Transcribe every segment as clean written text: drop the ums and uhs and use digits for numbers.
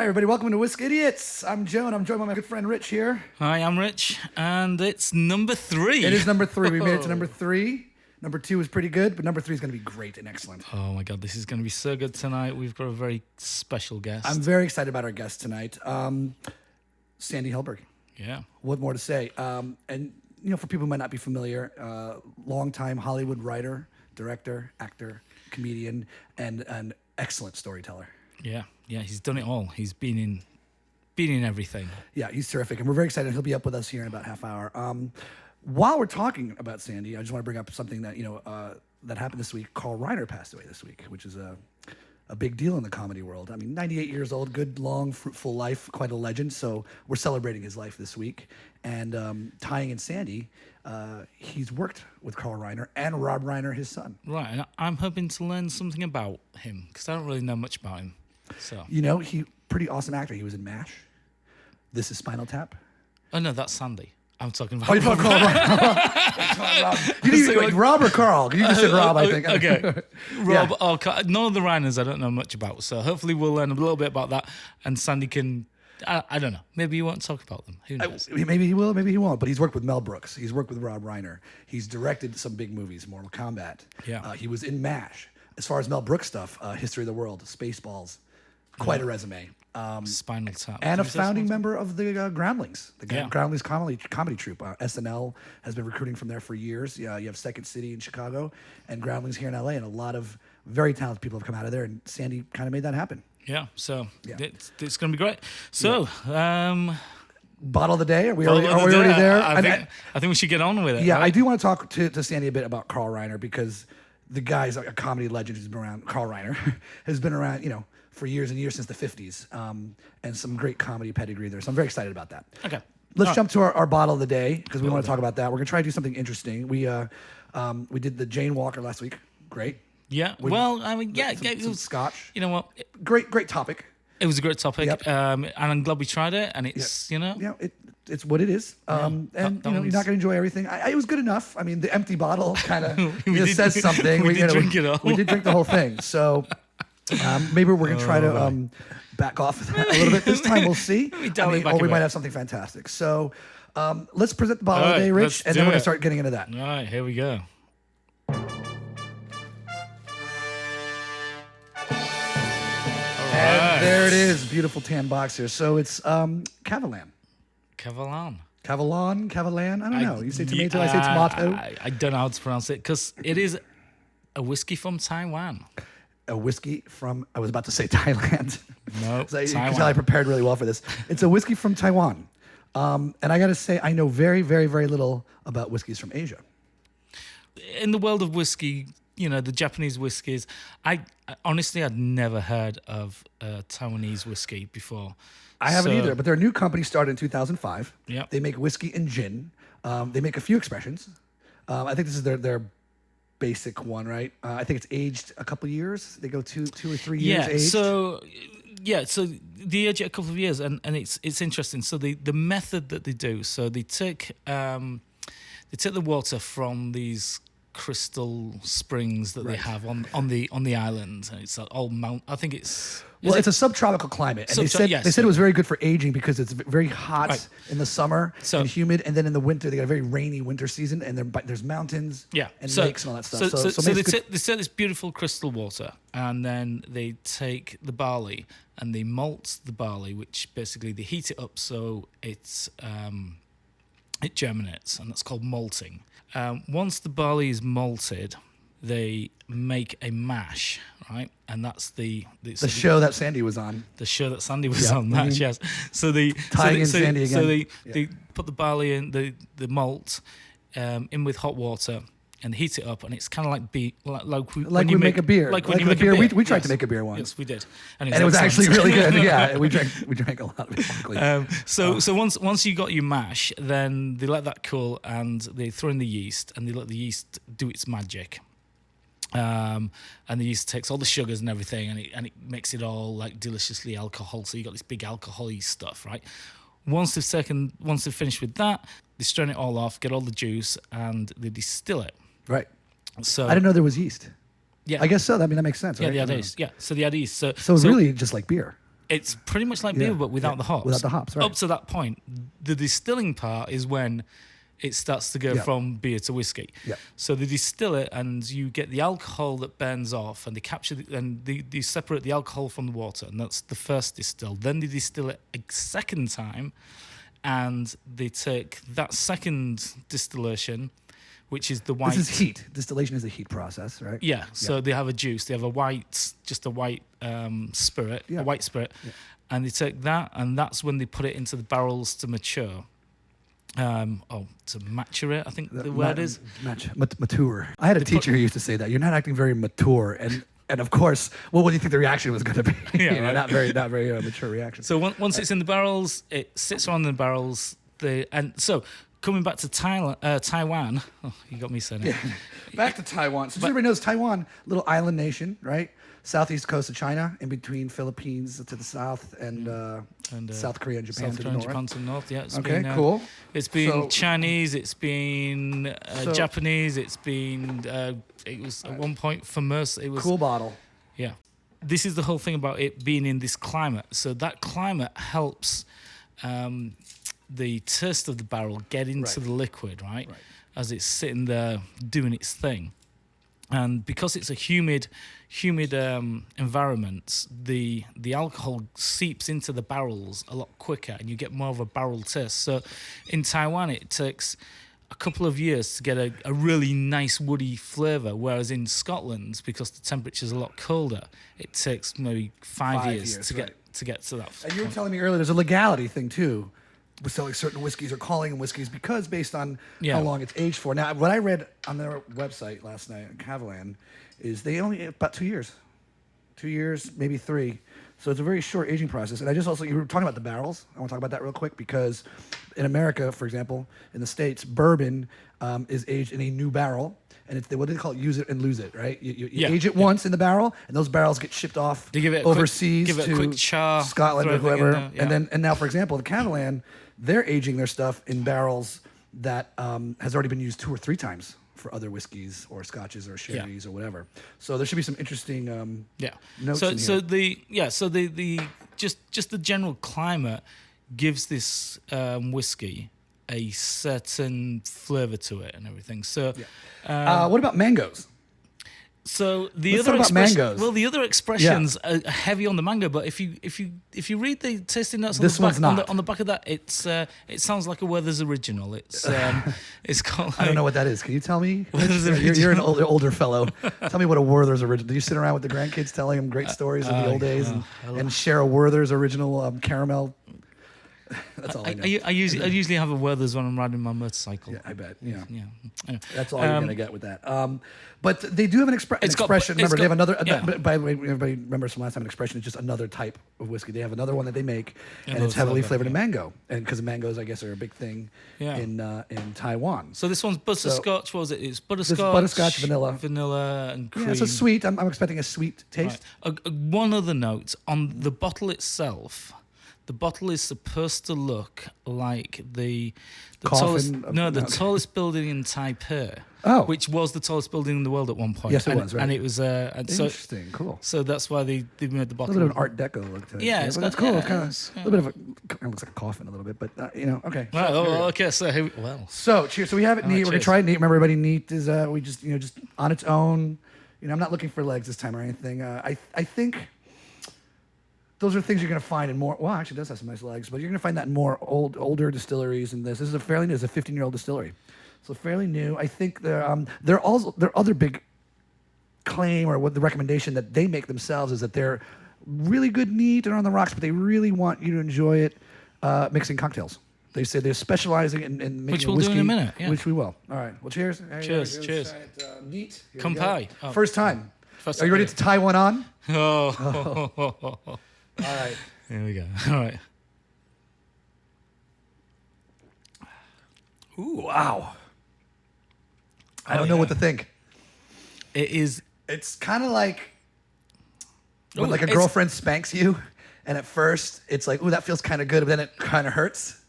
everybody. Welcome to Whiskidiots. I'm Joe, and I'm joined by my good friend Rich here. Hi, I'm Rich, and it's number 3. It is number 3. We made it to number 3. Number 2 was pretty good, but number 3 is going to be great and excellent. Oh my God, this is going to be so good tonight. We've got a very special guest. I'm very excited about our guest tonight, Sandy Helberg. Yeah. What more to say? And for people who might not be familiar, longtime Hollywood writer, director, actor, comedian, and an excellent storyteller. Yeah, he's done it all. He's been in everything. Yeah, he's terrific, and we're very excited. He'll be up with us here in about half hour. While we're talking about Sandy, I just want to bring up something that that happened this week. Carl Reiner passed away this week, which is a big deal in the comedy world. I mean, 98 years old, good, long, fruitful life, quite a legend. So we're celebrating his life this week. And tying in Sandy, he's worked with Carl Reiner and Rob Reiner, his son. Right, and I'm hoping to learn something about him, because I don't really know much about him. So He pretty awesome actor. He was in MASH. This is Spinal Tap. Oh, no, that's Sandy. I'm talking about. Oh, you're talking Rob. Rob. Rob or Carl? You just said Rob, I think. Okay. Yeah. Rob or Carl. None of the Reiners I don't know much about. So hopefully we'll learn a little bit about that. And Sandy can, I don't know. Maybe you won't talk about them. Who knows? Maybe he will, maybe he won't. But he's worked with Mel Brooks. He's worked with Rob Reiner. He's directed some big movies, Mortal Kombat. Yeah. He was in MASH. As far as Mel Brooks stuff, History of the World, Spaceballs, quite a resume. Spinal Tap. And a founding member of the Groundlings, Yeah. Groundlings comedy troupe. SNL has been recruiting from there for years. Yeah, you have Second City in Chicago and Groundlings here in LA, and a lot of very talented people have come out of there, and Sandy kind of made that happen. Yeah, so Yeah. it's going to be great. So, Bottle of the day? Are we already there? I think we should get on with it. Yeah, right? I do want to talk to Sandy a bit about Carl Reiner, because the guy's a comedy legend who's been around. Carl Reiner has been around, for years and years, since the 50s, and some great comedy pedigree there. So I'm very excited about that. Okay. Let's jump to our bottle of the day, because we want to talk about that. We're going to try to do something interesting. We did the Jane Walker last week. Great. Yeah. It Some was scotch. You know what? Great topic. It was a great topic, Yep. and I'm glad we tried it. And it's It's what it is. And you're not going to enjoy everything. It was good enough. I mean, the empty bottle kind of says something. We did drink it all. We did drink the whole thing. So maybe we're going to try to back off a little bit this time. We'll see. Or we might have something fantastic. So let's present the bottle of the day, Rich, and then we're going to start getting into that. All right, here we go. And there it is, beautiful tan box here. So it's Kavalan. Kavalan. Kavalan. I don't know. You say tomato, I say tomato. I don't know how to pronounce it, because it is a whiskey from Taiwan. A whiskey from, I was about to say Thailand. No, So you Taiwan. can tell I prepared really well for this. It's a whiskey from Taiwan. And I got to say, I know very, very, very little about whiskeys from Asia. In the world of whiskey, the Japanese whiskeys, I honestly I'd never heard of Taiwanese whiskey before. I haven't either, but they're a new company started in 2005. Yep. They make whiskey and gin. They make a few expressions. I think this is their basic one, right? I think it's aged a couple years. They go two or 3 years aged. So they age it a couple of years, and it's interesting. So the method that they do, so they take the water from these crystal springs that they have on the island, and it's all mount. I think it's. It's a subtropical climate, and they said it was very good for aging because it's very hot in the summer and humid, and then in the winter they got a very rainy winter season, and there's mountains and lakes and all that stuff. So they take this beautiful crystal water, and then they take the barley and they malt the barley, which basically they heat it up so it germinates, and that's called malting. Once the barley is malted, they make a mash, right? And that's the show that Sandy was on. The show that Sandy was on, mash, yes. So Sandy again. So they put the barley in, the malt in with hot water and heat it up, and it's kind of like we make a beer. Like when you make a beer. We tried to make a beer once. Yes, we did. And it was actually really good. Yeah, we drank a lot of it. So once you got your mash, then they let that cool, and they throw in the yeast, and they let the yeast do its magic. And the yeast takes all the sugars and everything, and it makes it all like deliciously alcohol. So you got this big alcohol-y stuff, right? Once they've finished with that, they strain it all off, get all the juice, and they distill it. Right. So I didn't know there was yeast. Yeah, I guess so. I mean, that makes sense. Yeah, right? they add yeast. Yeah, so they add yeast. So it's really just like beer. It's pretty much like beer, but without the hops. Without the hops, right. Up to that point, the distilling part is when it starts to go from beer to whiskey. Yeah. So they distill it, and you get the alcohol that burns off, and they capture they separate the alcohol from the water, and that's the first distill. Then they distill it a second time, and they take that second distillation, which is the white. This is heat. Distillation is a heat process, right? Yeah. So they have a juice. They have a white spirit, a white spirit, and they take that, and that's when they put it into the barrels to mature. To maturate, I think the word is. Mature. I had a teacher who used to say that. You're not acting very mature. And of course, what do you think the reaction was going to be? Yeah, right. Not very mature reaction. So once it's in the barrels, it sits around in the barrels. So coming back to Taiwan, you got me saying it. Yeah. Back to Taiwan. So everybody knows Taiwan, little island nation, right? Southeast coast of China, in between Philippines to the south and South Korea and Japan South to Korea the and north. Japan to the north. Yeah. It's cool. It's been Chinese. It's been Japanese. It's been. It was at one point for most. It was cool bottle. Yeah. This is the whole thing about it being in this climate. So that climate helps the taste of the barrel get into the liquid, right? As it's sitting there doing its thing. And because it's a humid environment, the alcohol seeps into the barrels a lot quicker, and you get more of a barrel taste. So in Taiwan, it takes a couple of years to get a really nice woody flavour, whereas in Scotland, because the temperature's a lot colder, it takes maybe five years to get to that. And you were telling me earlier, there's a legality thing too. With selling certain whiskeys or calling them whiskeys because based on how long it's aged for. Now, what I read on their website last night, Kavalan, is they only about 2 years. 2 years, maybe 3. So it's a very short aging process. And you were talking about the barrels. I want to talk about that real quick because in America, for example, in the States, bourbon is aged in a new barrel. And it's what they call it, use it and lose it, right? You age it once in the barrel, and those barrels get shipped off overseas give it a quick char, Scotland or whoever. And now, for example, the Kavalan, they're aging their stuff in barrels that has already been used 2 or 3 times for other whiskeys or scotches or sherries or whatever. So there should be some interesting notes in here. So the just the general climate gives this whiskey a certain flavour to it and everything. So, what about mangoes? So Let's talk about mangoes. Well, the other expressions are heavy on the mango, but if you read the tasting notes on the back of that, it sounds like a Werther's original. It's called. I don't know what that is. Can you tell me? Werther's You're an older fellow. Tell me what a Werther's original. Do you sit around with the grandkids telling them great stories of the old days and share a Werther's original caramel? That's all I know. I usually have a Werther's when I'm riding my motorcycle. Yeah, I bet. Yeah. Anyway. That's all you're gonna get with that. But they do have an expression. Remember, they have another. By the way, everybody remembers from last time, an expression is just another type of whiskey. They have another one that they make, and it's heavily flavored in mango, and because mangoes, I guess, are a big thing in Taiwan. So this one's butterscotch. What was it? It's butterscotch. Butterscotch, vanilla, and cream. Yeah, it's a sweet. I'm expecting a sweet taste. Right. One other note on the bottle itself. The bottle is supposed to look like the tallest building in Taipei, which was the tallest building in the world at one point. Yes, it was. Right. And it was interesting, cool. So that's why they made the bottle. A little bit of an Art Deco look to it. Yeah, but that's cool. It's kind of a little bit of it looks like a coffin a little bit, but okay. Okay. So cheers. So we have it neat. We're gonna try it neat. Remember, everybody, neat is we just just on its own. I'm not looking for legs this time or anything. I think. Those are things you're going to find in more. Well, actually, it does have some nice legs, but you're going to find that in more older distilleries. And this is a fairly new. It's a 15-year-old distillery, so fairly new. I think their other big claim or what the recommendation that they make themselves is that they're really good neat and on the rocks, but they really want you to enjoy it mixing cocktails. They say they're specializing in making which we'll whiskey, do in a minute. Yeah. Which we will. All right. Well, cheers. Cheers. Neat. Kampai. First time. Are you ready to tie one on? Oh. All right. Here we go. All right. Ooh, wow. I don't know what to think. It's kind of like when a girlfriend spanks you, and at first it's like, ooh, that feels kind of good, but then it kind of hurts.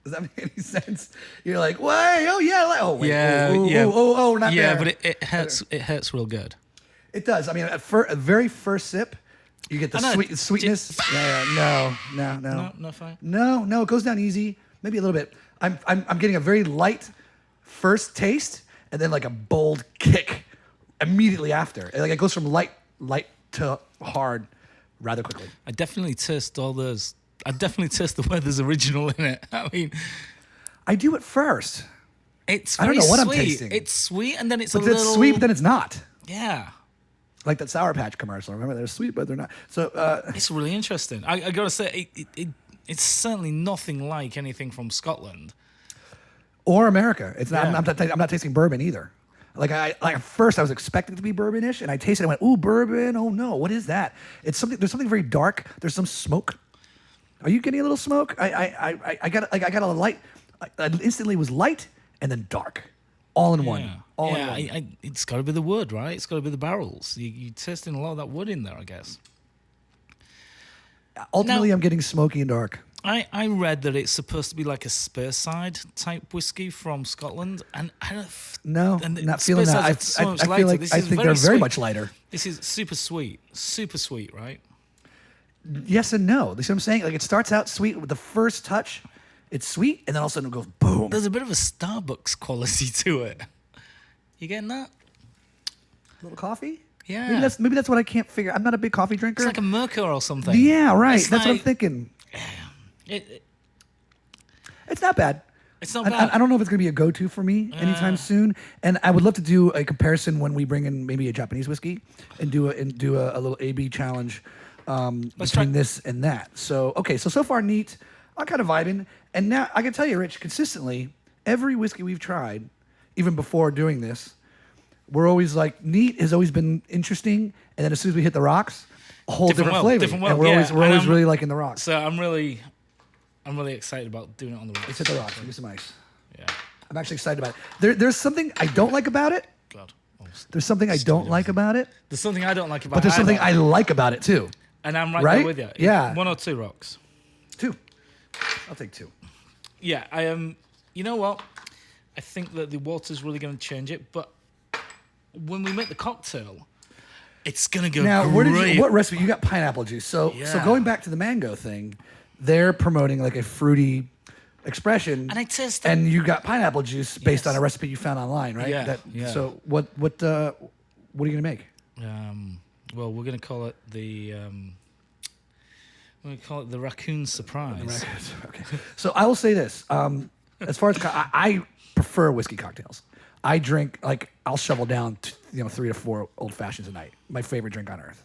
Does that make any sense? You're like, wait, oh yeah, oh wait, not there. Yeah, but it hurts. It hurts real good. It does. I mean, at very first sip, You get the I know. sweetness. No. No, fine. No, it goes down easy. Maybe a little bit. I'm getting a very light first taste, and then like a bold kick immediately after. Like it goes from light to hard rather quickly. I definitely taste all those. I definitely taste the Weathers original in it. I mean, I do it first. it's I don't very know what I'm sweet. tasting. It's sweet, and then it's But a it's little sweet, but then it's not. Yeah, Like that Sour Patch commercial. Remember, they're sweet, but they're not. So it's really interesting. I gotta say, it's certainly nothing like anything from Scotland. or America. It's not. Yeah. I'm not tasting bourbon either. Like at first I was expecting it to be bourbonish, and I tasted it and went, "Ooh, bourbon! Oh no, what is that?" It's something. There's something very dark. There's some smoke. Are you getting a little smoke? I got a light. I instantly was light and then dark, all in one. All in one. It's got to be the wood, right? It's got to be the barrels. You're tasting a lot of that wood in there, I guess. Ultimately, Now- I'm getting smoky and dark. I read that it's supposed to be like a Speyside type whiskey from Scotland, and I don't. No, and not feeling that. Speyside's so much I lighter. feel like This I is think they're very sweet. much lighter. This is super sweet, right? Yes and no. You see what I'm saying? Like it starts out sweet with the first touch. It's sweet, and then all of a sudden it goes boom. There's a bit of a Starbucks quality to it. You getting that? A little coffee. Yeah. Maybe that's what I can't figure. I'm not a big coffee drinker. It's like a Mercor or something. Yeah, right. It's That's what I'm like- thinking. It's It's not bad. not bad. I don't know if it's going to be a go-to for me anytime soon. And I would love to do a comparison when we bring in maybe a Japanese whiskey and do a little A/B challenge between try- this and that. So so far neat. I'm kind of vibing. And now I can tell you, Rich, consistently, every whiskey we've tried, even before doing this, we're always like, neat has always been interesting. And then as soon as we hit the rocks, a whole different flavor. Different world, and we're yeah. always And really liking the rocks. So I'm really excited about doing it on the rocks. Let's hit the rocks. Give me some ice. Yeah. I'm actually excited about it. There's something I don't like about it. God. There's something I don't like about it, There's something I don't like about it. but there's something either. I like about it too. And I'm right Right? there with you. Yeah. 1 or 2 rocks. 2. I'll take 2. Yeah, I am. You know what? I think that the water's really going to change it, but when we make the cocktail, it's going to go Now, great. what recipe? You got pineapple juice. So Yeah. going back to the mango thing, they're promoting like a fruity expression. And I taste And you got pineapple juice based Yes. on a recipe you found online, right? Yeah, yeah. So what are you gonna make? Well, we're going to call it the. raccoon surprise. Okay. So I will say this. As far as I prefer whiskey cocktails. I drink I'll shovel down 3 to 4 old fashions a night. My favorite drink on earth.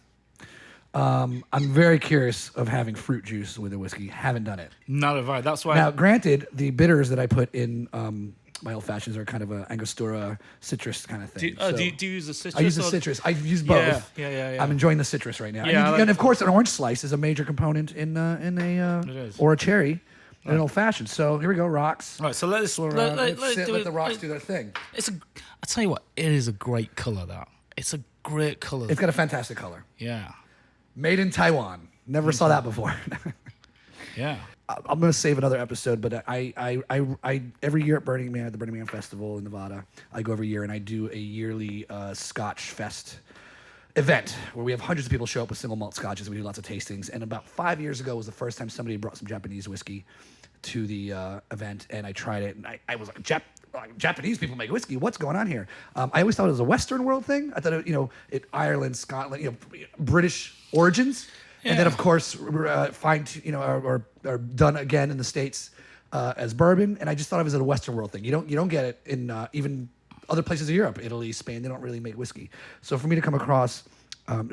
I'm very curious of having fruit juice with a whiskey. Haven't done it. Not a vibe. That's why. Now, granted, the bitters that I put in my old fashions are kind of a Angostura citrus kind of thing. do you use the citrus? I use the or- citrus. I use both. Yeah. I'm enjoying the citrus right now. Yeah, I and, like and of course, an orange slice is a major component in a It is. or a cherry in an old fashioned. So here we go, rocks. All right, so let's Swirl around. let Let the rocks do their thing. I tell you what, it is a great color. It's a great color. It's got a fantastic color. Yeah, Made in Taiwan. Never saw that before. yeah. I'm gonna save another episode, but I every year at Burning Man, at the Burning Man Festival in Nevada, I go every year and I do a yearly Scotch Fest event where we have hundreds of people show up with single malt scotches and we do lots of tastings. And about 5 years ago was the first time somebody brought some Japanese whiskey to the event, and I tried it, and I was like, Japanese people make whiskey. What's going on here? I always thought it was a Western world thing. I thought Ireland, Scotland, British origins. And then, of course, are done again in the States as bourbon. And I just thought of it as a Western world thing. You don't get it in even other places of Europe, Italy, Spain. They don't really make whiskey. So for me to come across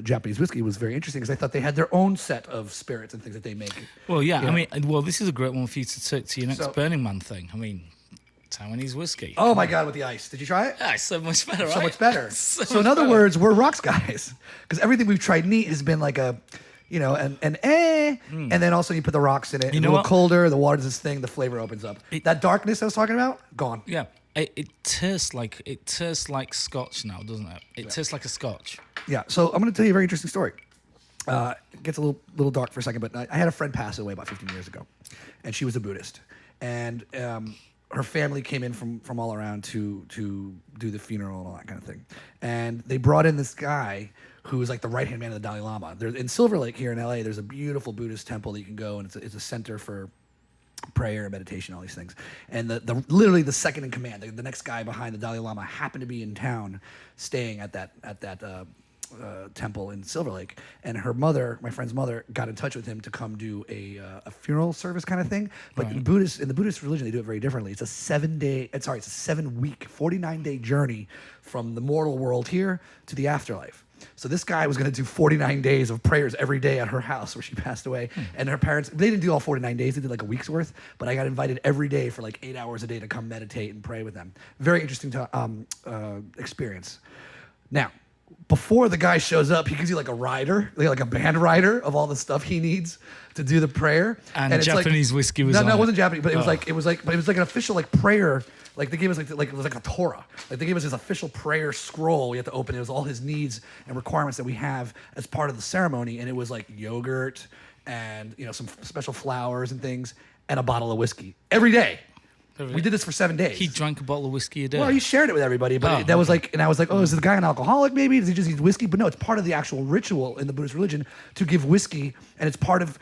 Japanese whiskey was very interesting because I thought they had their own set of spirits and things that they make. Well, yeah. You know? This is a great one for you to take to your next Burning Man thing. Taiwanese whiskey. Oh my God, with the ice! Did you try it? Yeah, it's so much better, right? So much better. So So in much other better. words, we're rocks guys because everything we've tried neat has been like a. And then also you put the rocks in it. You a know little what? colder, the water does this thing, the flavor opens up. That darkness I was talking about, gone. Yeah, it tastes like Scotch now, doesn't it? It tastes like a Scotch. Yeah. So I'm going to tell you a very interesting story. It gets a little dark for a second, but I had a friend pass away about 15 years ago, and she was a Buddhist. And her family came in from all around to do the funeral and all that kind of thing. And they brought in this guy who was like the right-hand man of the Dalai Lama. In Silver Lake here in LA, there's a beautiful Buddhist temple that you can go, and it's a center for prayer, meditation, all these things. And literally the second in command, the next guy behind the Dalai Lama, happened to be in town staying at that temple in Silver Lake, and her mother, my friend's mother, got in touch with him to come do a funeral service kind of thing. But in the Buddhist religion, they do it very differently. It's a 7-week, 49-day journey from the mortal world here to the afterlife. So this guy was going to do 49 days of prayers every day at her house where she passed away. And her parents, they didn't do all 49 days. They did like a week's worth. But I got invited every day for like 8 hours a day to come meditate and pray with them. Very interesting experience. Now, before the guy shows up, he gives you like a rider, like a band rider of all the stuff he needs to do the prayer. And it's Japanese whiskey was no, it wasn't Japanese, but it was like an official like prayer. Like they gave us like it was like a Torah. Like they gave us his official prayer scroll. We had to open it. It was all his needs and requirements that we have as part of the ceremony. And it was like yogurt and some special flowers and things and a bottle of whiskey every day. We did this for 7 days. He drank a bottle of whiskey a day. Well, he shared it with everybody, but was like, and I was like, oh, is the guy an alcoholic maybe? Does he just eat whiskey? But no, it's part of the actual ritual in the Buddhist religion to give whiskey, and it's part of,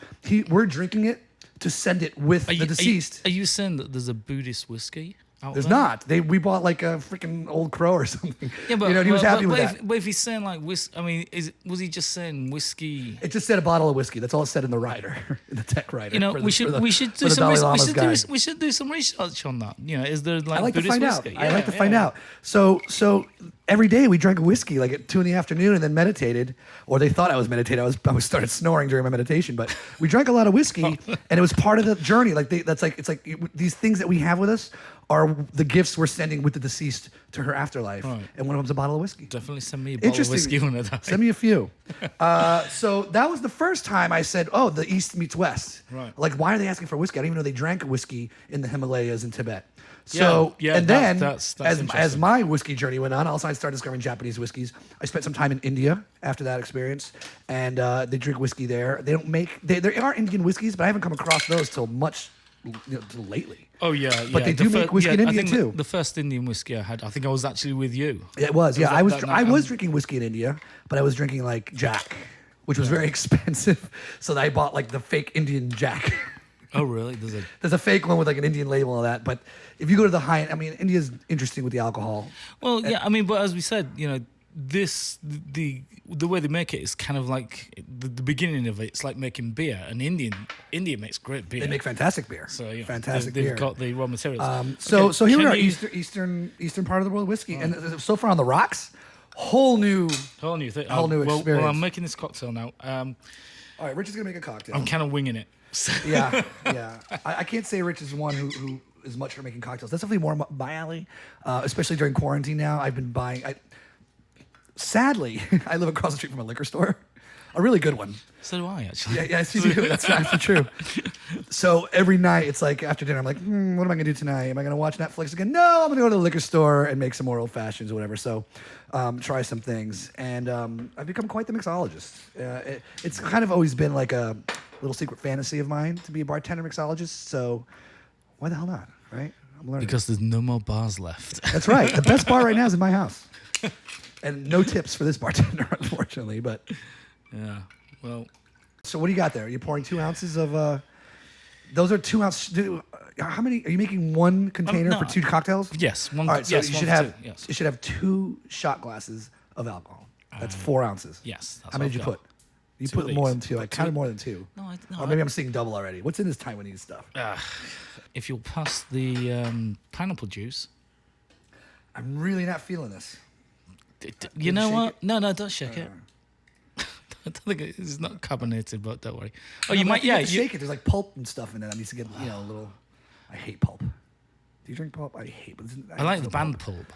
we're drinking it to send it with the deceased. Are you saying that there's a Buddhist whiskey out There's there? not. We bought like a freaking Old Crow or something. Yeah, but he was happy with that. But if he's saying like whiskey, I mean, was he just saying whiskey? It just said a bottle of whiskey. That's all it said in the rider, in the tech rider. We should do some research on that. Is there like I like Buddhist to find whiskey? out. I like to find out. So every day we drank whiskey like at 2 p.m. and then meditated, or they thought I was meditating. I was started snoring during my meditation, but we drank a lot of whiskey, and it was part of the journey. Like it's like these things that we have with us are the gifts we're sending with the deceased to her afterlife, and one of them's a bottle of whiskey. Definitely send me a bottle of whiskey one of that. Send me a few. So that was the first time I said, "Oh, the East meets West." Right. Like, why are they asking for whiskey? I didn't even know they drank whiskey in the Himalayas in Tibet. So, that's as my whiskey journey went on, also I started discovering Japanese whiskeys. I spent some time in India after that experience, and they drink whiskey there. They don't make there are Indian whiskeys, but I haven't come across those till much till lately. Oh yeah. But they do make whiskey in India too. The first Indian whiskey I had, I think I was actually with you. It was. Yeah, I was drinking whiskey in India, but I was drinking like Jack, which was very expensive. So I bought like the fake Indian Jack. Oh really? There's a fake one with like an Indian label and all that. But if you go to the high end, I mean, India's interesting with the alcohol. Well, yeah, I mean, but as we said, the way they make it is kind of like the beginning of it. It's like making beer. And India makes great beer. They make fantastic beer. So fantastic they've beer. got the raw materials. So here we are, eastern part of the world whiskey, and so far on the rocks, whole new thing, whole new experience. Well, I'm making this cocktail now. All right, Rich is gonna make a cocktail. I'm kind of winging it. Yeah. I can't say Rich is one who is much for making cocktails. That's definitely more my alley, especially during quarantine now. I've been buying. Sadly, I live across the street from a liquor store, a really good one. So do I, actually. Yeah, yes, you do. That's actually true. So every night, it's like after dinner, I'm like, what am I going to do tonight? Am I going to watch Netflix again? No, I'm going to go to the liquor store and make some more old fashions or whatever. So try some things. And I've become quite the mixologist. It's kind of always been like a little secret fantasy of mine to be a bartender mixologist. So why the hell not, right? I'm learning. Because there's no more bars left. That's right. The best bar right now is in my house. And no tips for this bartender, unfortunately, but... Yeah, well... So what do you got there? Are you pouring 2 ounces of... Those are 2 ounces... How many... Are you making one container for 2 cocktails? Yes. All right, so yes, you should have 2 shot glasses of alcohol. That's 4 ounces. Yes. How many did you put? You put more than 2. I counted more than 2. No, or maybe I'm seeing double already. What's in this Taiwanese stuff? If you'll pass the pineapple juice... I'm really not feeling this. You know what? No, don't shake it. I don't think it's not carbonated, but don't worry. Oh, you might, yeah. Shake it. There's like pulp and stuff in it. I need to get, a little. I hate pulp. Do you drink pulp? I hate. But I like the band pulp.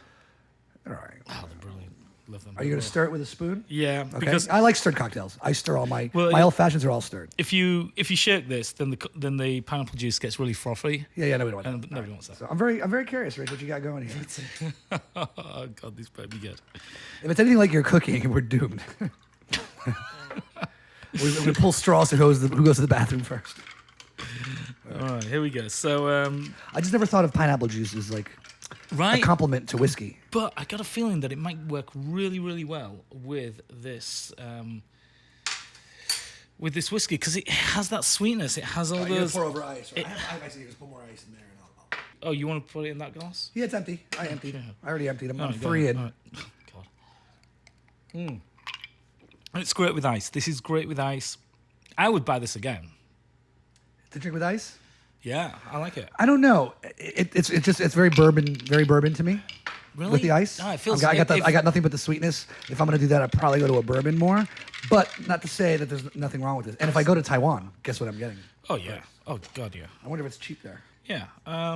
All right. Oh, they're brilliant. Love them. Are you gonna stir it with a spoon? Yeah, okay. Because I like stirred cocktails. I stir all my old fashions are all stirred. If you shake this, then the pineapple juice gets really frothy. Yeah, nobody wants that. And nobody wants that. So I'm very curious, Rich, what you got going here. Oh God, this better be good. If it's anything like your cooking, we're doomed. We pull straws to who goes to the bathroom first. All right, here we go. So, I just never thought of pineapple juice as like a right, compliment to whiskey. but I got a feeling that it might work really, really well with this whiskey because it has that sweetness. It has all those. Pour over ice. Right? I have ice here. Just put more ice in there. Oh, you want to put it in that glass? Yeah, it's empty. I emptied. Okay. I already emptied. I'm Oh, three in. right. God. It's great with ice. This is great with ice. I would buy this again. To drink with ice? Yeah, I like it. I don't know. It's very bourbon to me. Really? With the ice. No, it feels. I got nothing but the sweetness. If I'm gonna do that, I'd probably go to a bourbon more. But not to say that there's nothing wrong with this. And if I go to Taiwan, guess what I'm getting? Oh yeah. Oh god, yeah. I wonder if it's cheap there. Yeah. I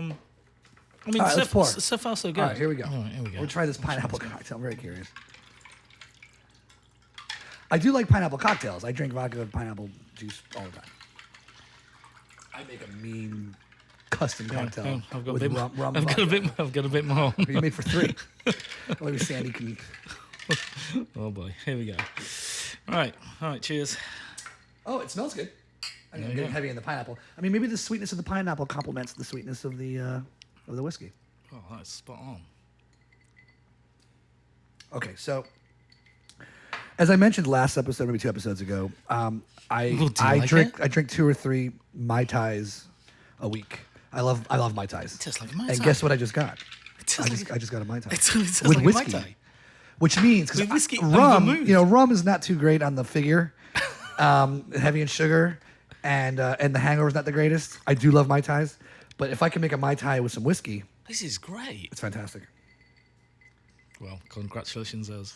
mean, All right, let's pour. so far so good. All right, here we go. All right, here we go. We'll try this pineapple cocktail. I'm very curious. I do like pineapple cocktails. I drink vodka with pineapple juice all the time. I make a mean custom cocktail I've got with a bit rum. more. I've got a bit more. You made for 3. Maybe Sandy can. Oh boy, here we go. All right. Cheers. Oh, it smells good. I mean, There I'm you getting go. heavy in the pineapple. I mean, maybe the sweetness of the pineapple complements the sweetness of the whiskey. Oh, that's spot on. Okay, so as I mentioned last episode, maybe 2 episodes ago, I Well, do you like drink 2 or 3 Mai Tais a week. I love Mai Tais. It tastes like a Mai And Tai. guess what I just got? It tastes I just got a Mai Tai. It tastes with like whiskey. a Mai Tai. Which means With because whiskey and rum, vermouth. rum is not too great on the figure, heavy in sugar, and the hangover's not the greatest. I do love Mai Tais, but if I can make a Mai Tai with some whiskey, This is great. it's fantastic. Well, congratulations, those.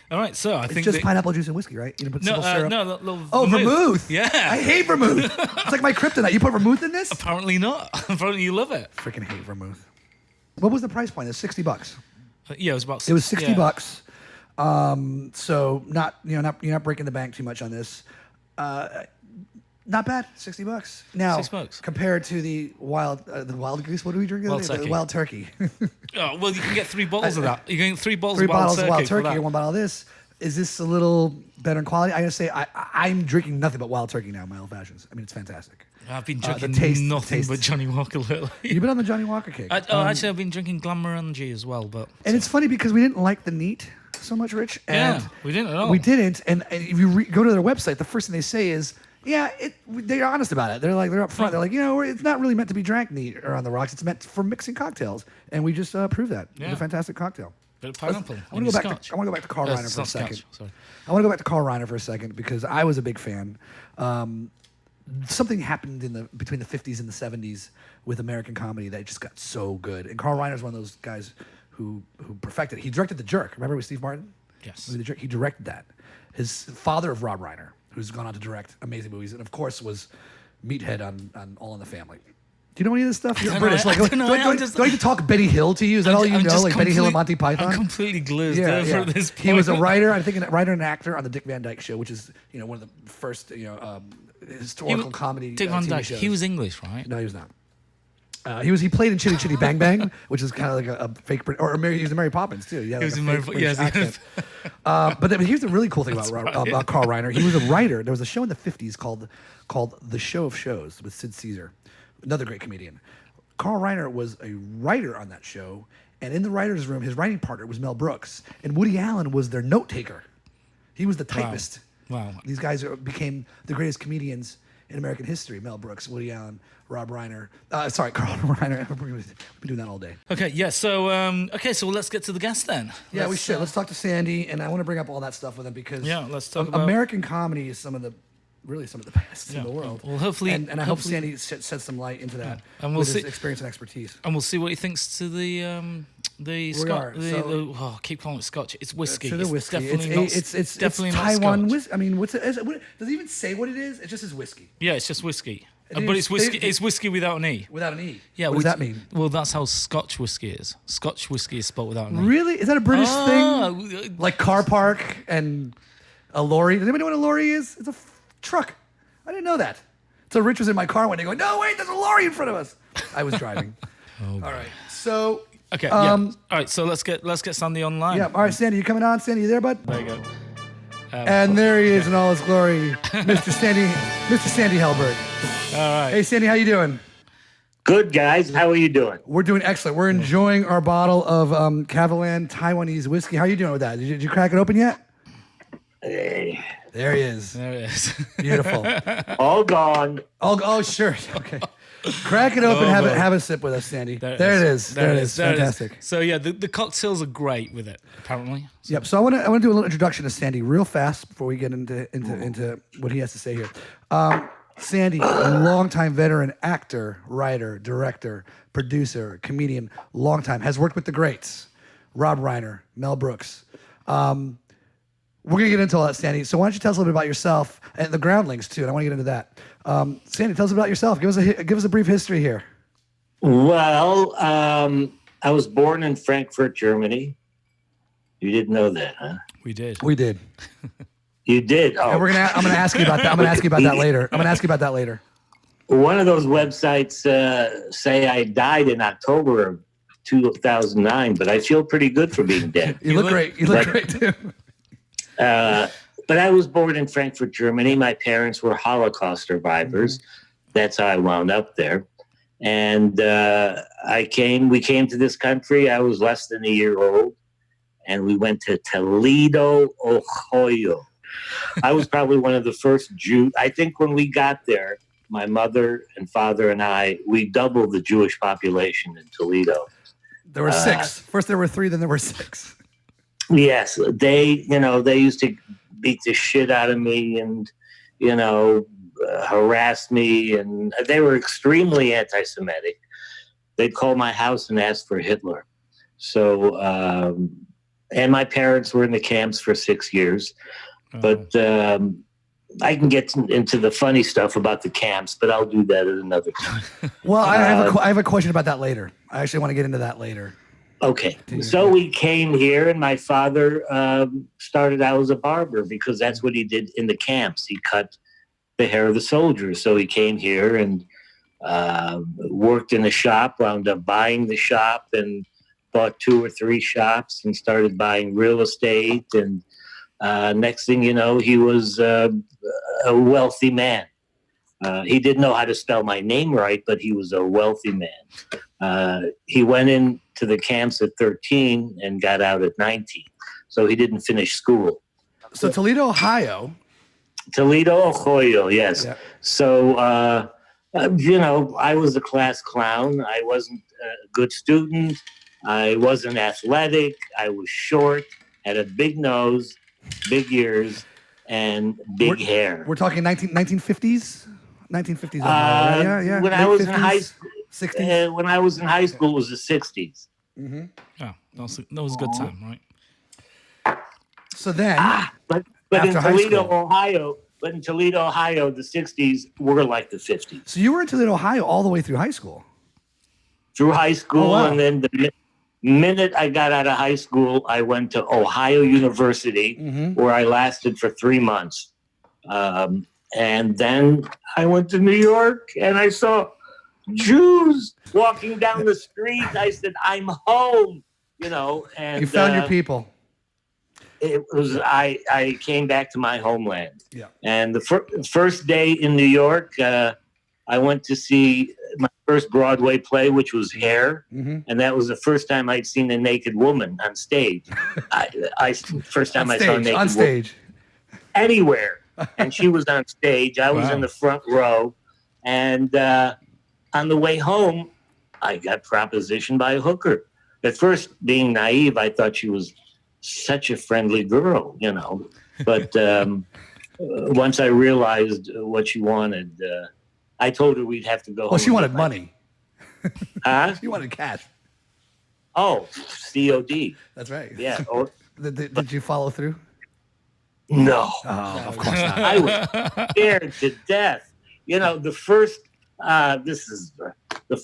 All right, so I It's think just that- pineapple juice and whiskey, right? You put No, simple syrup. no, little Oh, vermouth. Yeah. I hate vermouth. It's like my kryptonite. You put vermouth in this? Apparently not. Apparently you love it. Freaking hate vermouth. What was the price point? It was $60. Yeah, it was about. It was $60. Yeah. So you're not breaking the bank too much on this. Not bad, $60. Now, $6. compared to the wild goose, what do we drink? Wild The turkey. wild turkey. Oh, well, you can get 3 bottles of that. You can get 3 bottles 3 of wild bottles turkey of wild for turkey that. and 1 bottle of this. Is this a little better in quality? I gotta say, I'm drinking nothing but wild turkey now in my old fashions. I mean, it's fantastic. I've been The drinking taste- nothing taste. but Johnny Walker lately. You've been on the Johnny Walker kick. Actually, I've been drinking Glenmorangie as well, but And it's funny because we didn't like the neat so much, Rich. And yeah, we didn't at all. We didn't. And if you go to their website, the first thing they say is, yeah, they're honest about it. They're up front. They're like, it's not really meant to be drank neat or on the rocks. It's meant for mixing cocktails. And we just proved that. It's Yeah. a fantastic cocktail. Bit of pineapple. I want to go back to Carl Reiner It's for a not second. scotch, sorry. I want to go back to Carl Reiner for a second because I was a big fan. Something happened between the 50s and the 70s with American comedy that just got so good. And Carl Reiner is one of those guys who perfected it. He directed The Jerk. Remember with Steve Martin? Yes. The Jerk. He directed that. His father of Rob Reiner, who's gone on to direct amazing movies, and of course was Meathead on All in the Family. Do you know any of this stuff? You're don't British. know. Like, I don't know. do I need to talk Benny Hill to you? Is that all you I'm know? just Like Benny Hill and complete- Monty Python? I'm completely glazed over at this point. He was a writer, I think, a writer and actor on the Dick Van Dyke Show, which is one of the first historical comedy Dick Van TV Dyke. shows. He was English, right? No, he was not. He played in Chitty Chitty Bang Bang, which is kind of like a fake, he was in Mary Poppins too. He was like in a Mary fake Poppins. British Yes, accent. But here's the really cool thing That's right. about Carl Reiner. He was a writer. There was a show in the 50s called The Show of Shows with Sid Caesar, another great comedian. Carl Reiner was a writer on that show, and in the writer's room, his writing partner was Mel Brooks, and Woody Allen was their note taker. He was the typist. Wow. These guys became the greatest comedians in American history. Mel Brooks, Woody Allen, Rob Reiner. Carl Reiner. We've been doing that all day. Okay, yeah. So, so let's get to the guest then. Yeah, we should. Let's talk to Sandy, and I want to bring up all that stuff with him because let's talk about American comedy is some of the best in the world. Well, hopefully, and I hope Sandy sheds some light into that And we'll with see- his experience and expertise. and we'll see what he thinks to the Scotch. I keep calling it Scotch. It's whiskey. To the whiskey. It's definitely not Taiwan Scotch. whiskey. I mean, does it even say what it is? It just is whiskey Yeah, it's just whiskey. It But is- it's whiskey. they- It's whiskey without an E. without an E. Yeah, what does that mean? Well, that's how Scotch whiskey is. Scotch whiskey is spelled without an E. Really? Is that a British thing? Like car park and a lorry. Does anybody know what a lorry is? It's a truck. I didn't know that. So Rich was in my car one day going, no, wait, there's a lorry in front of us. I was driving. All right. So. Okay. All right. So let's get Sandy online. Yeah. All right, Sandy, you coming on? Sandy, you there, bud? There you go. And there he is in all his glory, Mr. Sandy Helberg. All right. Hey, Sandy, how you doing? Good, guys. How are you doing? We're doing excellent. We're enjoying our bottle of Kavalan Taiwanese whiskey. How are you doing with that? Did you crack it open yet? Hey, There he is. There it is. Beautiful. all gone. Oh, sure. Okay. Crack it open. Have a sip with us, Sandy. There it is. Fantastic. So yeah, the cocktails are great with it, apparently. So. Yep. So I want to do a little introduction to Sandy real fast before we get into what he has to say here. Sandy, a longtime veteran actor, writer, director, producer, comedian, longtime, has worked with the greats, Rob Reiner, Mel Brooks. We're gonna get into all that, Sandy. So why don't you tell us a little bit about yourself and the Groundlings too? And I want to get into that. Sandy, tell us about yourself. Give us a brief history here. Well, I was born in Frankfurt, Germany. You didn't know that, huh? We did. You did. Oh, And I'm gonna ask you about that. I'm gonna ask you about that later. One of those websites say I died in October of 2009, but I feel pretty good for being dead. You look great. You look great too. But I was born in Frankfurt, Germany. My parents were Holocaust survivors. That's how I wound up there. And we came to this country. I was less than a year old. And we went to Toledo, Ohio. I was probably one of the first Jews. I think when we got there, my mother and father and we doubled the Jewish population in Toledo. There were 6. First there were 3, then there were 6. Yes, they used to beat the shit out of me and, harass me. And they were extremely anti-Semitic. They'd call my house and ask for Hitler. So, and my parents were in the camps for 6 years. But I can get into the funny stuff about the camps, but I'll do that at another time. Well, I have a question about that later. I actually want to get into that later. Okay. So we came here, and my father started out as a barber because that's what he did in the camps. He cut the hair of the soldiers. So he came here and worked in a shop, wound up buying the shop and bought 2 or 3 shops and started buying real estate. And next thing you know, he was a wealthy man. He didn't know how to spell my name right, but he was a wealthy man. He went into the camps at 13 and got out at 19. So he didn't finish school. So Toledo, Ohio, yes. Yeah. So, I was a class clown. I wasn't a good student. I wasn't athletic. I was short, had a big nose, big ears, and big hair. We're talking 1950s? 1950s. Ohio, yeah. When I was in high school, 60s. When I was in high school, it was the 60s. Mm-hmm. Oh, that was a good time, right? So then, but in Toledo, Ohio, the 60s were like the 50s. So you were in Toledo, Ohio, all the way through high school. Through high school, and then the minute I got out of high school, I went to Ohio University, where I lasted for 3 months. And then I went to New York, and I saw Jews walking down the street. I said, I'm home, and you found your people. It was, I came back to my homeland. Yeah. And the first day in New York, I went to see my first Broadway play, which was Hair. And that was the first time I'd seen a naked woman on stage. First time I saw a naked woman. On stage. Anywhere. And she was on stage. I was in the front row. And on the way home, I got propositioned by a hooker. At first, being naive, I thought she was such a friendly girl, But once I realized what she wanted, I told her we'd have to go home. Well, she wanted money. Huh? She wanted cash. Oh, COD. That's right. Yeah. Did you follow through? No. Oh, of course not. I was scared to death. The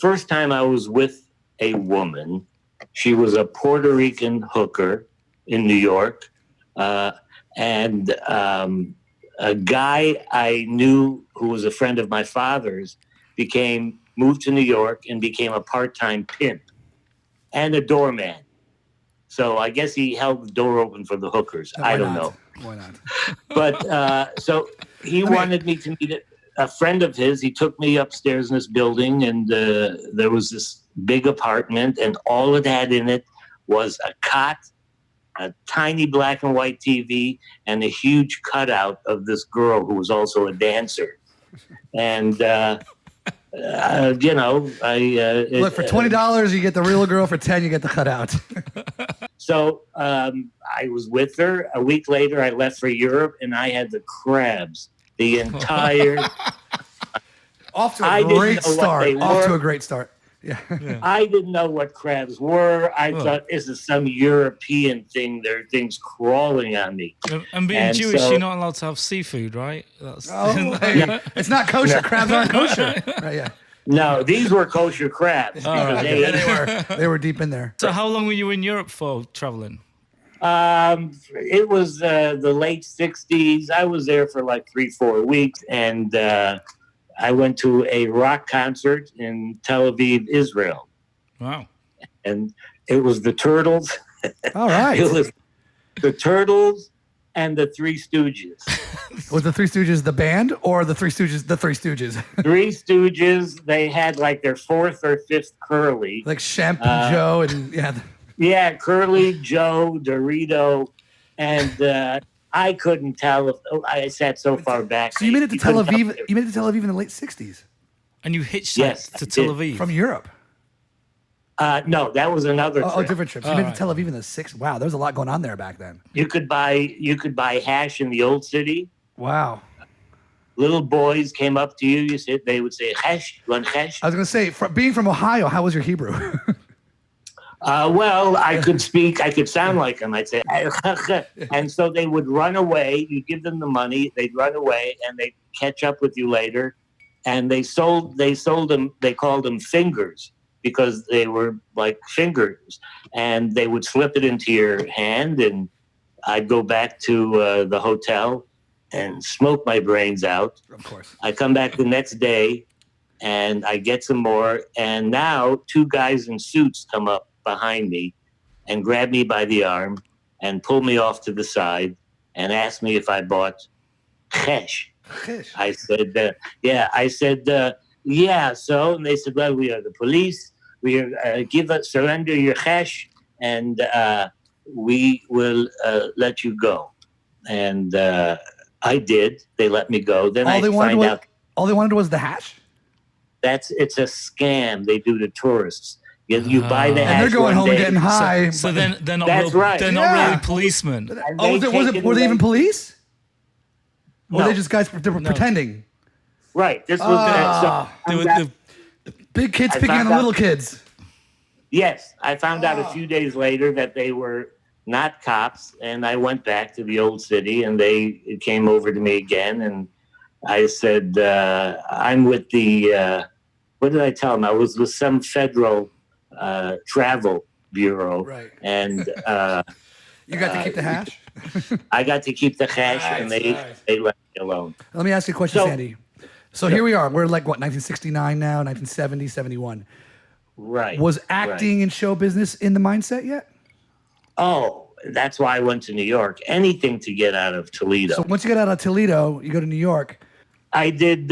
first time I was with a woman, she was a Puerto Rican hooker in New York. And a guy I knew who was a friend of my father's moved to New York and became a part-time pimp and a doorman. So I guess he held the door open for the hookers. Why I don't not? know. Why not? But so he wanted me to meet a friend of his. He took me upstairs in this building, and there was this big apartment, and all it had in it was a cot, a tiny black and white TV, and a huge cutout of this girl who was also a dancer. And Look, for $20, you get the real girl. For $10, you get the cutout. So I was with her. A week later, I left for Europe, and I had the crabs the entire. Off to a great start. Off to a great start. Yeah. I didn't know what crabs were. I thought this is some European thing. There are things crawling on me. And being Jewish, you're not allowed to have seafood, right? It's not kosher. No. Crabs aren't kosher. Right, yeah. No, these were kosher crabs. They were deep in there. So how long were you in Europe for traveling? It was the late 60s. I was there for like 3-4 weeks, and I went to a rock concert in Tel Aviv, Israel. Wow. And it was the Turtles. All right. It was the Turtles and the Three Stooges. Was the Three Stooges the band or the Three Stooges the Three Stooges? Three Stooges, they had like their fourth or fifth Curly. Like Shemp and Joe and yeah. Yeah, Curly, Joe, Dorito, and I couldn't tell if I sat so far back. So you made it to Tel Aviv. You made it to Tel Aviv in the late 60s. And you hitchhiked to Tel Aviv from Europe. No, that was another trip. Oh, different trip. So you made it to Tel Aviv in the 60s. Wow, there was a lot going on there back then. You could buy hash in the old city. Wow. Little boys came up to you. They would say hash. You want hash? I was going to say, being from Ohio, how was your Hebrew? Well, I could sound like them. I'd say, and so they would run away. You give them the money, they'd run away, and they'd catch up with you later. And they sold them. They called them fingers because they were like fingers, and they would slip it into your hand. And I'd go back to the hotel and smoke my brains out. Of course. I come back the next day, and I get some more. And now 2 guys in suits come up behind me and grab me by the arm and pull me off to the side and ask me if I bought chesh. I said, yeah. I said, yeah. So, and they said, well, we are the police. We are surrender your chesh, and we will let you go. And I did. They let me go. Then all they wanted was the hash. It's a scam they do to tourists. You buy the hash, and they're going home and getting high. So then they're not That's real, right. They're not really policemen. Were they even police? No. Or were they just guys that were pretending? Right. This was the big kids picking on the little kids. Yes, I found out a few days later that they were not cops, and I went back to the old city, and they came over to me again, and I said, "I'm with the." What did I tell them? I was with some federal travel bureau, right? And you got to keep the hash. I got to keep the hash, and they left me alone. Let me ask you a question, Sandy. So here we are. We're like, what, 1969 now, 1970, 71. Right. Was acting and show business in the mindset yet? Oh, that's why I went to New York. Anything to get out of Toledo. So once you get out of Toledo, you go to New York. I did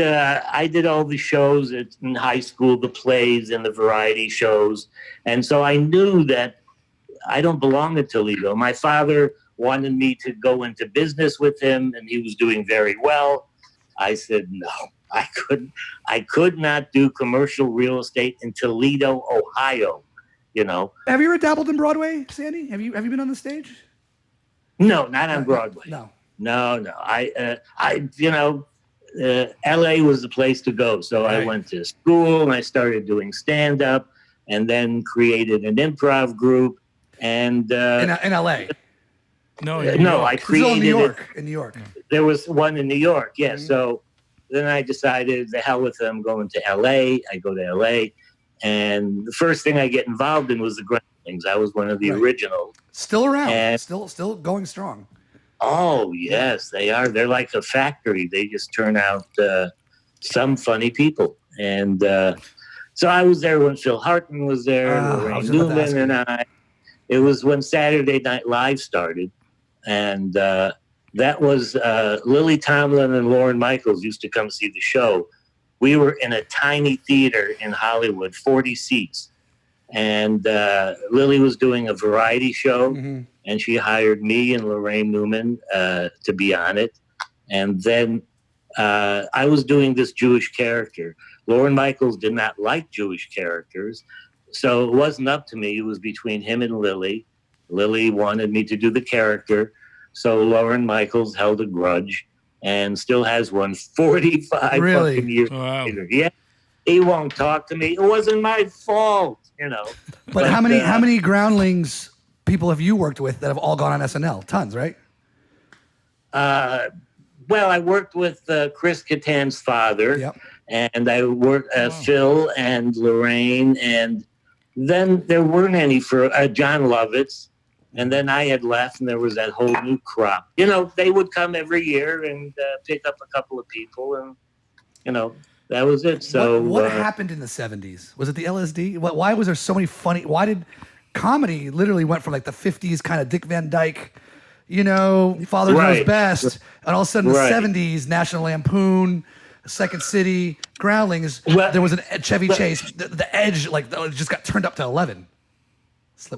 all the shows in high school, the plays and the variety shows. And so I knew that I don't belong in Toledo. My father wanted me to go into business with him, and he was doing very well. I said, no, I could not do commercial real estate in Toledo, Ohio, you know. Have you ever dabbled in Broadway, Sandy? Have you been on the stage? No, not on Broadway. No. LA was the place to go. So I went to school and I started doing stand-up and then created an improv group. And in LA? No, I created in New York. There was one in New York, yeah. Mm-hmm. So then I decided, the hell with it, I'm going to LA. I go to LA. And the first thing I get involved in was the Gremlins. I was one of the originals. Still around. And still going strong. Oh, yes, they are. They're like a factory. They just turn out some funny people. And so I was there when Phil Hartman was there, Ray Newman and I. It was when Saturday Night Live started, and that was Lily Tomlin and Lorne Michaels used to come see the show. We were in a tiny theater in Hollywood, 40 seats, and Lily was doing a variety show, and she hired me and Lorraine Newman to be on it. And then I was doing this Jewish character. Lorne Michaels did not like Jewish characters, so it wasn't up to me. It was between him and Lily. Lily wanted me to do the character, so Lorne Michaels held a grudge and still has one 45 fucking years later. Yeah, he won't talk to me. It wasn't my fault, you know. But how many groundlings people have you worked with that have all gone on SNL? Tons, right? Well, I worked with Chris Kattan's father, and I worked Phil and Lorraine, and then there weren't any for John Lovitz. And then I had left, and there was that whole new crop. You know, they would come every year and pick up a couple of people, and, you know, that was it. So what happened in the 70s? Was it the LSD? Why was there so many funny... Why did comedy literally went from like the 50s kind of Dick Van Dyke, you know, Father Knows Best, and all of a sudden the 70s, National Lampoon, Second City, Groundlings, there was a Chevy Chase. The edge, like, it just got turned up to 11.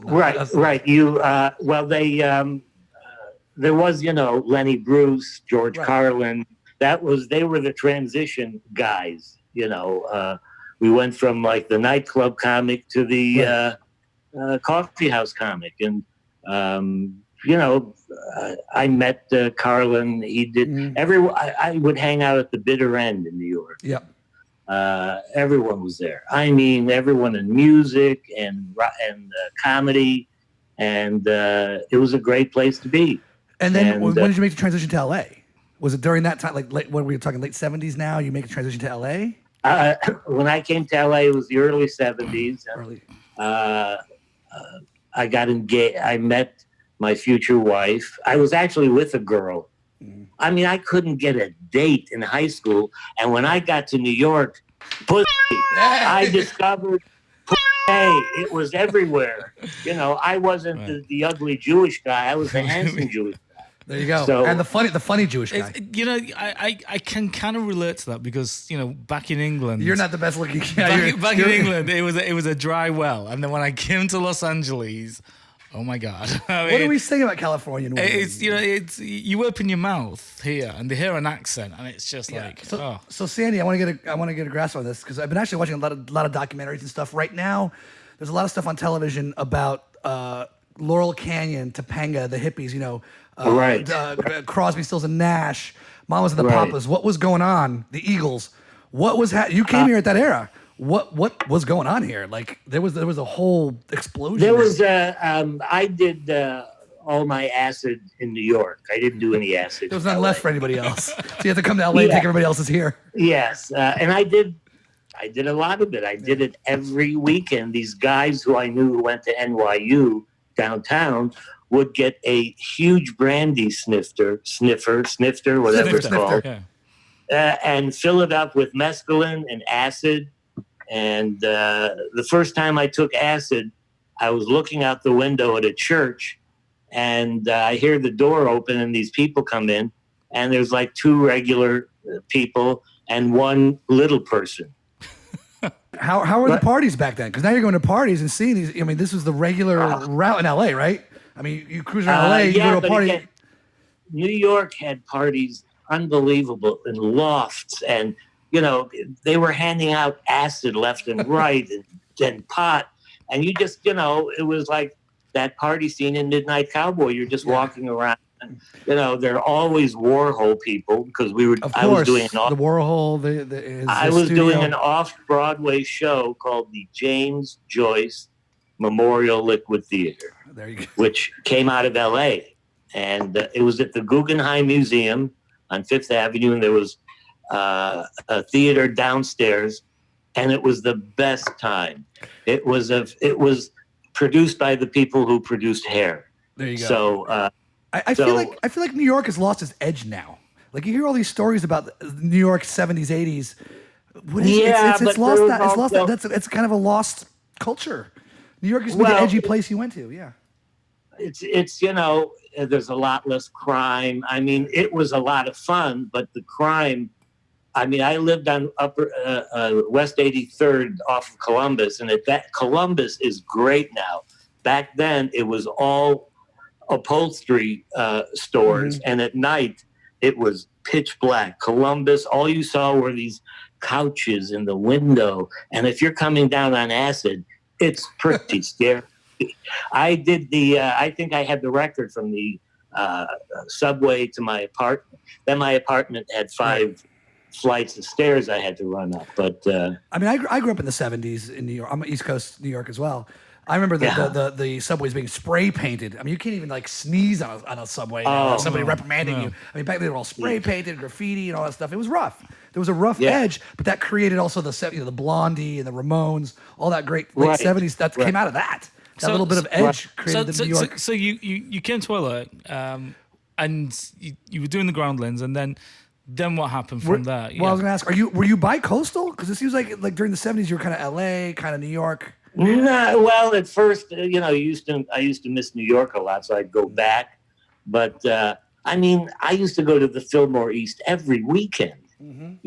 Right. You they there was, you know, Lenny Bruce, George Carlin. They were the transition guys. You know, we went from like the nightclub comic to the coffee house comic, and you know, I met Carlin. He did I would hang out at the Bitter End in New York. Yep. Everyone was there. I mean, everyone in music and comedy, and it was a great place to be. And then, when did you make the transition to LA? Was it during that time, like when we were talking late 70s? Now you make a transition to LA? When I came to LA, it was the early 70s. I got engaged. I met my future wife. I was actually with a girl. I mean, I couldn't get a date in high school. And when I got to New York, I discovered it was everywhere. You know, I wasn't the ugly Jewish guy. I was the handsome Jewish guy. There you go. So, and the funny Jewish guy. You know, I can kind of relate to that because, you know, back in England, you're not the best looking guy. Back in England, it was a dry well, and then when I came to Los Angeles, oh my God! I mean, what do we say about California? It's, you know, it's you open your mouth here and they hear an accent, and it's just like So Sandy, I want to get a grasp on this because I've been actually watching a lot of documentaries and stuff right now. There's a lot of stuff on television about Laurel Canyon, Topanga, the hippies. You know, Crosby, Stills, and Nash, Mamas and the Papas. What was going on? The Eagles. What was you came here at that era? What was going on here? Like there was a whole explosion. There was I did all my acid in New York. I didn't do any acid. There was none left for anybody else. So you have to come to LA and take everybody else's here. Yes, and I did a lot of it. I did it every weekend. These guys who I knew who went to NYU downtown would get a huge brandy snifter, whatever it's called, and fill it up with mescaline and acid. And the first time I took acid, I was looking out the window at a church, and I hear the door open and these people come in, and there's like two regular people and one little person. How were the parties back then? Because now you're going to parties and seeing these. I mean, this was the regular route in LA, right? I mean, you cruise around LA, you go to a party. Again, New York had parties unbelievable in lofts, and you know, they were handing out acid left and right and pot. And you just, you know, it was like that party scene in Midnight Cowboy. You're just walking around. And, you know, there are always Warhol people because I was doing the Warhol. I was doing an off-Broadway show called the James Joyce Memorial Liquid Theater, there you go. Which came out of L.A. And it was at the Guggenheim Museum on Fifth Avenue, and there was a theater downstairs, and it was the best time. It was produced by the people who produced Hair. There you go. So I feel like New York has lost its edge now. Like you hear all these stories about New York 70s, 80s. It's lost that. It's kind of a lost culture. New York used to be the edgy place you went to. Yeah. It's there's a lot less crime. I mean, it was a lot of fun, but the crime. I mean, I lived on Upper West 83rd off of Columbus, and Columbus is great now. Back then, it was all upholstery stores, and at night it was pitch black. Columbus, all you saw were these couches in the window, and if you're coming down on acid, it's pretty scary. I did I think I had the record from the subway to my apartment. Then my apartment had 5 flights of stairs I had to run up. But I mean, I grew up in the 70s in New York. I'm East Coast New York as well. I remember the subways being spray painted. I mean, you can't even like sneeze on a subway. Somebody reprimanding you. I mean, back then they were all spray painted, graffiti, and all that stuff. It was rough. There was a rough edge, but that created also the Blondie and the Ramones, all that great late 70s that came out of that. That little bit of edge created the New York. So you came to LA, and you were doing the Groundlings, and then what happened from there? Well, I was going to ask, were you bi-coastal? Because it seems like during the 70s you were kind of LA, kind of New York. No, well, at first, I used to miss New York a lot, so I'd go back. But I mean, I used to go to the Fillmore East every weekend, and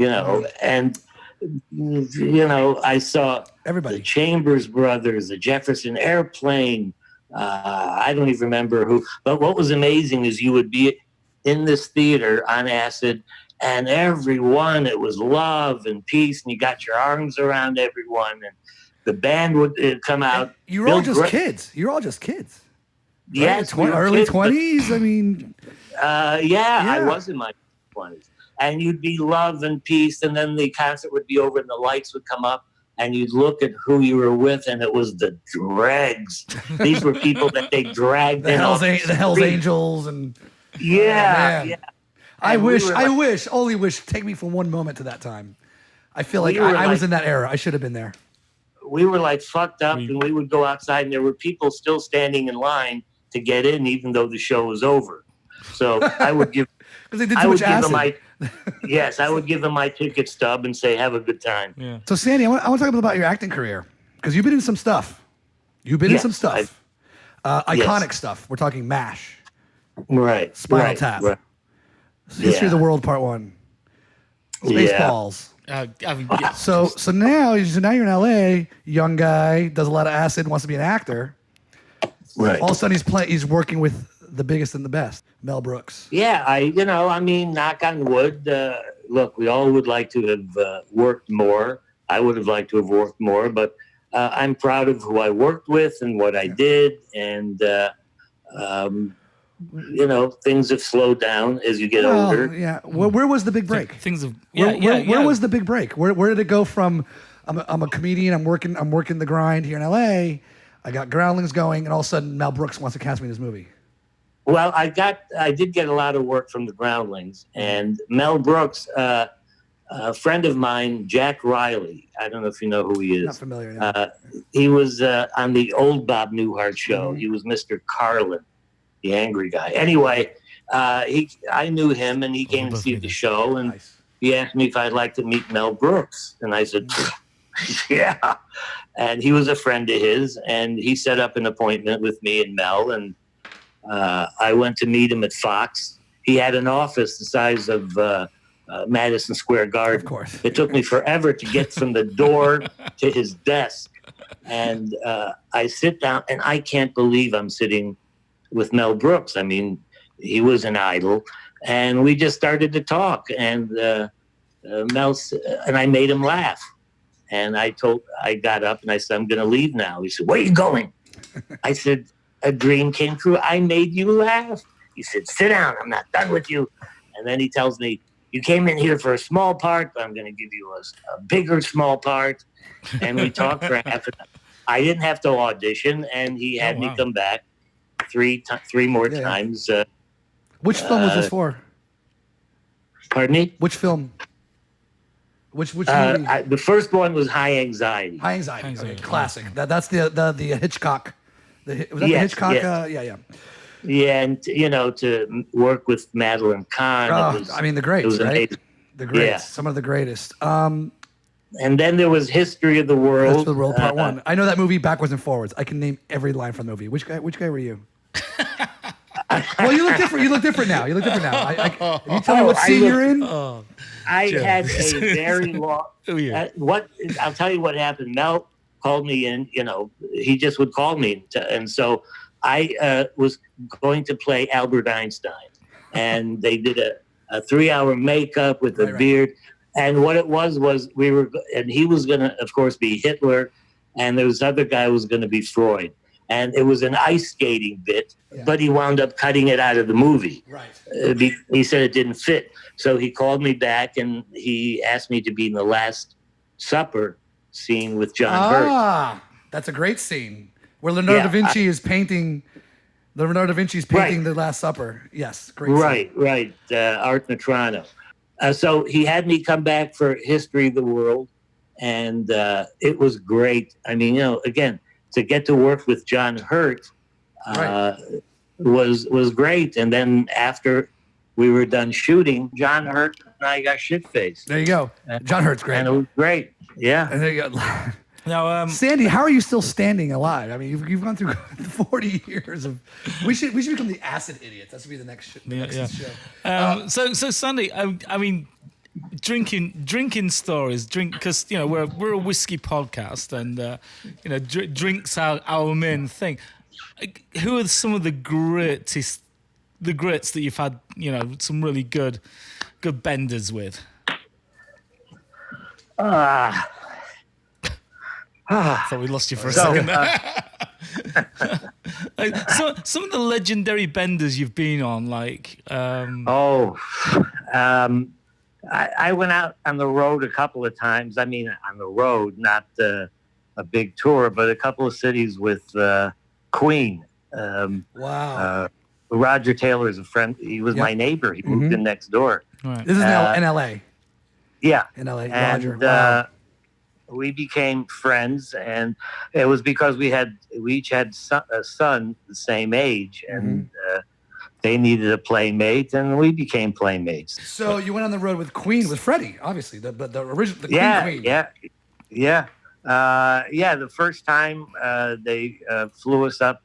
I saw everybody, the Chambers Brothers, the Jefferson Airplane. I don't even remember who. But what was amazing is you would be in this theater on acid, and everyone, it was love and peace, and you got your arms around everyone, and the band would come out. And you were all just kids. You were all just kids. Right? Yes, early 20s. I mean, I was in my 20s, and you'd be love and peace, and then the concert would be over, and the lights would come up, and you'd look at who you were with, and it was the dregs. These were people that they dragged the in. The Hells Angels, and yeah. I wish. Only wish. Take me for one moment to that time. I feel like I was in that era. I should have been there. We were like fucked up, and we would go outside, and there were people still standing in line to get in, even though the show was over. So I would give because they did too much acid. I would give them my ticket stub and say, "Have a good time." Yeah. So Sandy, I want to talk about your acting career because you've been in some stuff. Iconic stuff. We're talking MASH, right? Spinal Tap, right. History of the World Part 1, Spaceballs. So now you're in LA, young guy, does a lot of acid, wants to be an actor. Right. All of a sudden he's working with the biggest and the best, Mel Brooks. Yeah, I mean, knock on wood. Look, we all would like to have worked more. I would have liked to have worked more, but I'm proud of who I worked with and what I did, and things have slowed down as you get older. Yeah. Where was the big break? Things have. Where was the big break? Where did it go from? I'm a comedian. I'm working the grind here in LA. I got Groundlings going, and all of a sudden Mel Brooks wants to cast me in his movie. Well, I did get a lot of work from the Groundlings, and Mel Brooks, a friend of mine, Jack Riley. I don't know if you know who he is. Not familiar. No. He was on the old Bob Newhart show. He was Mr. Carlin, the angry guy. Anyway, I knew him, and he came to see the show, and he asked me if I'd like to meet Mel Brooks, and I said, yeah. And he was a friend of his, and he set up an appointment with me and Mel, and I went to meet him at Fox. He had an office the size of Madison Square Garden. Of course. It took me forever to get from the door to his desk, and I sit down, and I can't believe I'm sitting with Mel Brooks. I mean, he was an idol, and we just started to talk, and Mel, and I made him laugh, and I got up and I said, I'm going to leave now. He said, where are you going? I said, a dream came true. I made you laugh. He said, sit down. I'm not done with you. And then he tells me, you came in here for a small part, but I'm going to give you a bigger small part. And we talked for half an hour. I didn't have to audition, and he had me come back three more times. Which film was this for? Pardon me? Which film? Which movie? The first one was High Anxiety. High Anxiety. Okay, classic. That's the Hitchcock. Was that the Hitchcock? Yeah. Yeah, and to work with Madeline Kahn. The greats, right? Amazing. The greats, some of the greatest. And then there was History of the World. History of the World Part 1. I know that movie backwards and forwards. I can name every line from the movie. Which guy were you? Well, you look different. You look different now. You look different now. Can you tell me what scene you're in? I had a very long. Oh, yeah. I'll tell you what happened. Mel called me in. He just would call me, and so I was going to play Albert Einstein, and they did a 3-hour makeup with a beard. And what it was and he was going to, of course, be Hitler, and there was other guy who was going to be Freud. And it was an ice skating bit, but he wound up cutting it out of the movie. Right. He said it didn't fit. So he called me back, and he asked me to be in the Last Supper scene with John Hurt. That's a great scene where Leonardo da Vinci is painting. Leonardo da Vinci is painting the Last Supper. Yes, great scene. Right. Art Notrano. So he had me come back for History of the World, and it was great. I mean, again, to get to work with John Hurt was great. And then after we were done shooting, John Hurt and I got shit-faced. There you go. John Hurt's great. And it was great. Yeah. And there you go. Now, Sandy, how are you still standing alive? I mean, you've gone through 40 years of. We should become the acid idiots. That should be the next show. So Sandy, I mean, drinking stories, because we're a whiskey podcast, and drinks our main thing. Who are some of the greats that you've had? Some really good benders with. Thought we lost you for a second. Some of the legendary benders you've been on, like. I went out on the road a couple of times. I mean, on the road, not a big tour, but a couple of cities with Queen. Wow. Roger Taylor is a friend. He was my neighbor. He moved in next door. Right. This is in L.A. Yeah. In L.A. And, Roger. Wow. We became friends, and it was because we each had a son the same age, and they needed a playmate, and we became playmates. So you went on the road with Queen, with Freddie, obviously, the original Queen. Yeah. The first time they flew us up,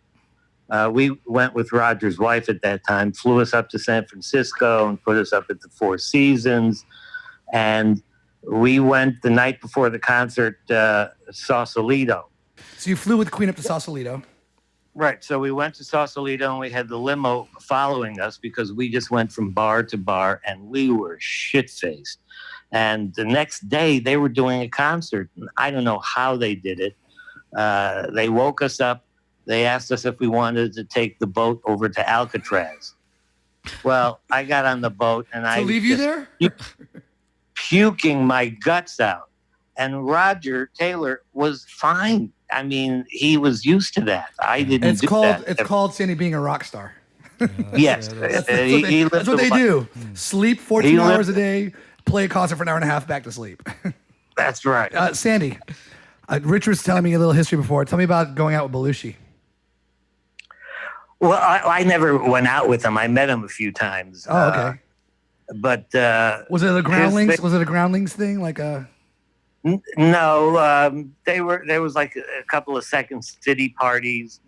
we went with Roger's wife at that time, flew us up to San Francisco and put us up at the Four Seasons, and we went the night before the concert, Sausalito. So you flew with Queen up to Sausalito. Right. So we went to Sausalito, and we had the limo following us because we just went from bar to bar, and we were shit-faced. And the next day, they were doing a concert. And I don't know how they did it. They woke us up. They asked us if we wanted to take the boat over to Alcatraz. Well, I got on the boat, and I leave you there? Puking my guts out. And Roger Taylor was fine. I mean, he was used to that. I didn't do that. It's called Sandy being a rock star. Yes. That's what they do. Sleep 14 hours a day, play a concert for an hour and a half, back to sleep. That's right. Sandy, Rich was telling me a little history before. Tell me about going out with Belushi. Well, I never went out with him. I met him a few times. Oh, okay. But was it a Groundlings? Was it a Groundlings thing? Like a no, there was like a couple of Second City parties,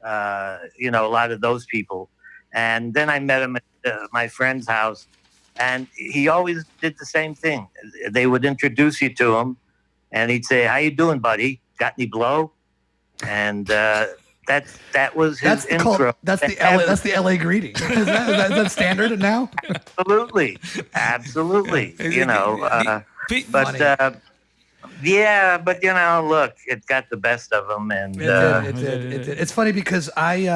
a lot of those people. And then I met him at my friend's house, and he always did the same thing. They would introduce you to him, and he'd say, "How you doing, buddy? Got any blow?" And that was his intro. That's the LA greeting. Is that standard now? Absolutely. But look, it got the best of them, and it did. It's funny because I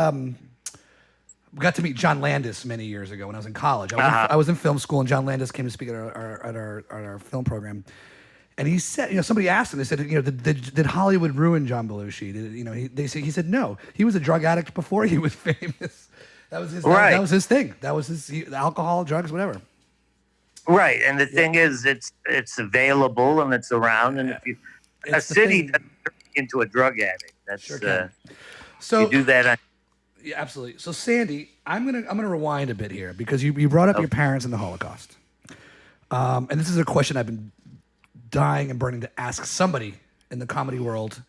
got to meet John Landis many years ago when I was in college. I was in film school, and John Landis came to speak at our film program. And he said, somebody asked him. They said, did Hollywood ruin John Belushi? He said no. He was a drug addict before he was famous. That was his. That was his thing. That was his alcohol, drugs, whatever. Right, and the thing is, it's available and it's around, and if a city doesn't turn into a drug addict, that's sure so you do that. Yeah, absolutely. So Sandy, I'm gonna rewind a bit here because you brought up your parents and the Holocaust, and this is a question I've been dying and burning to ask somebody in the comedy world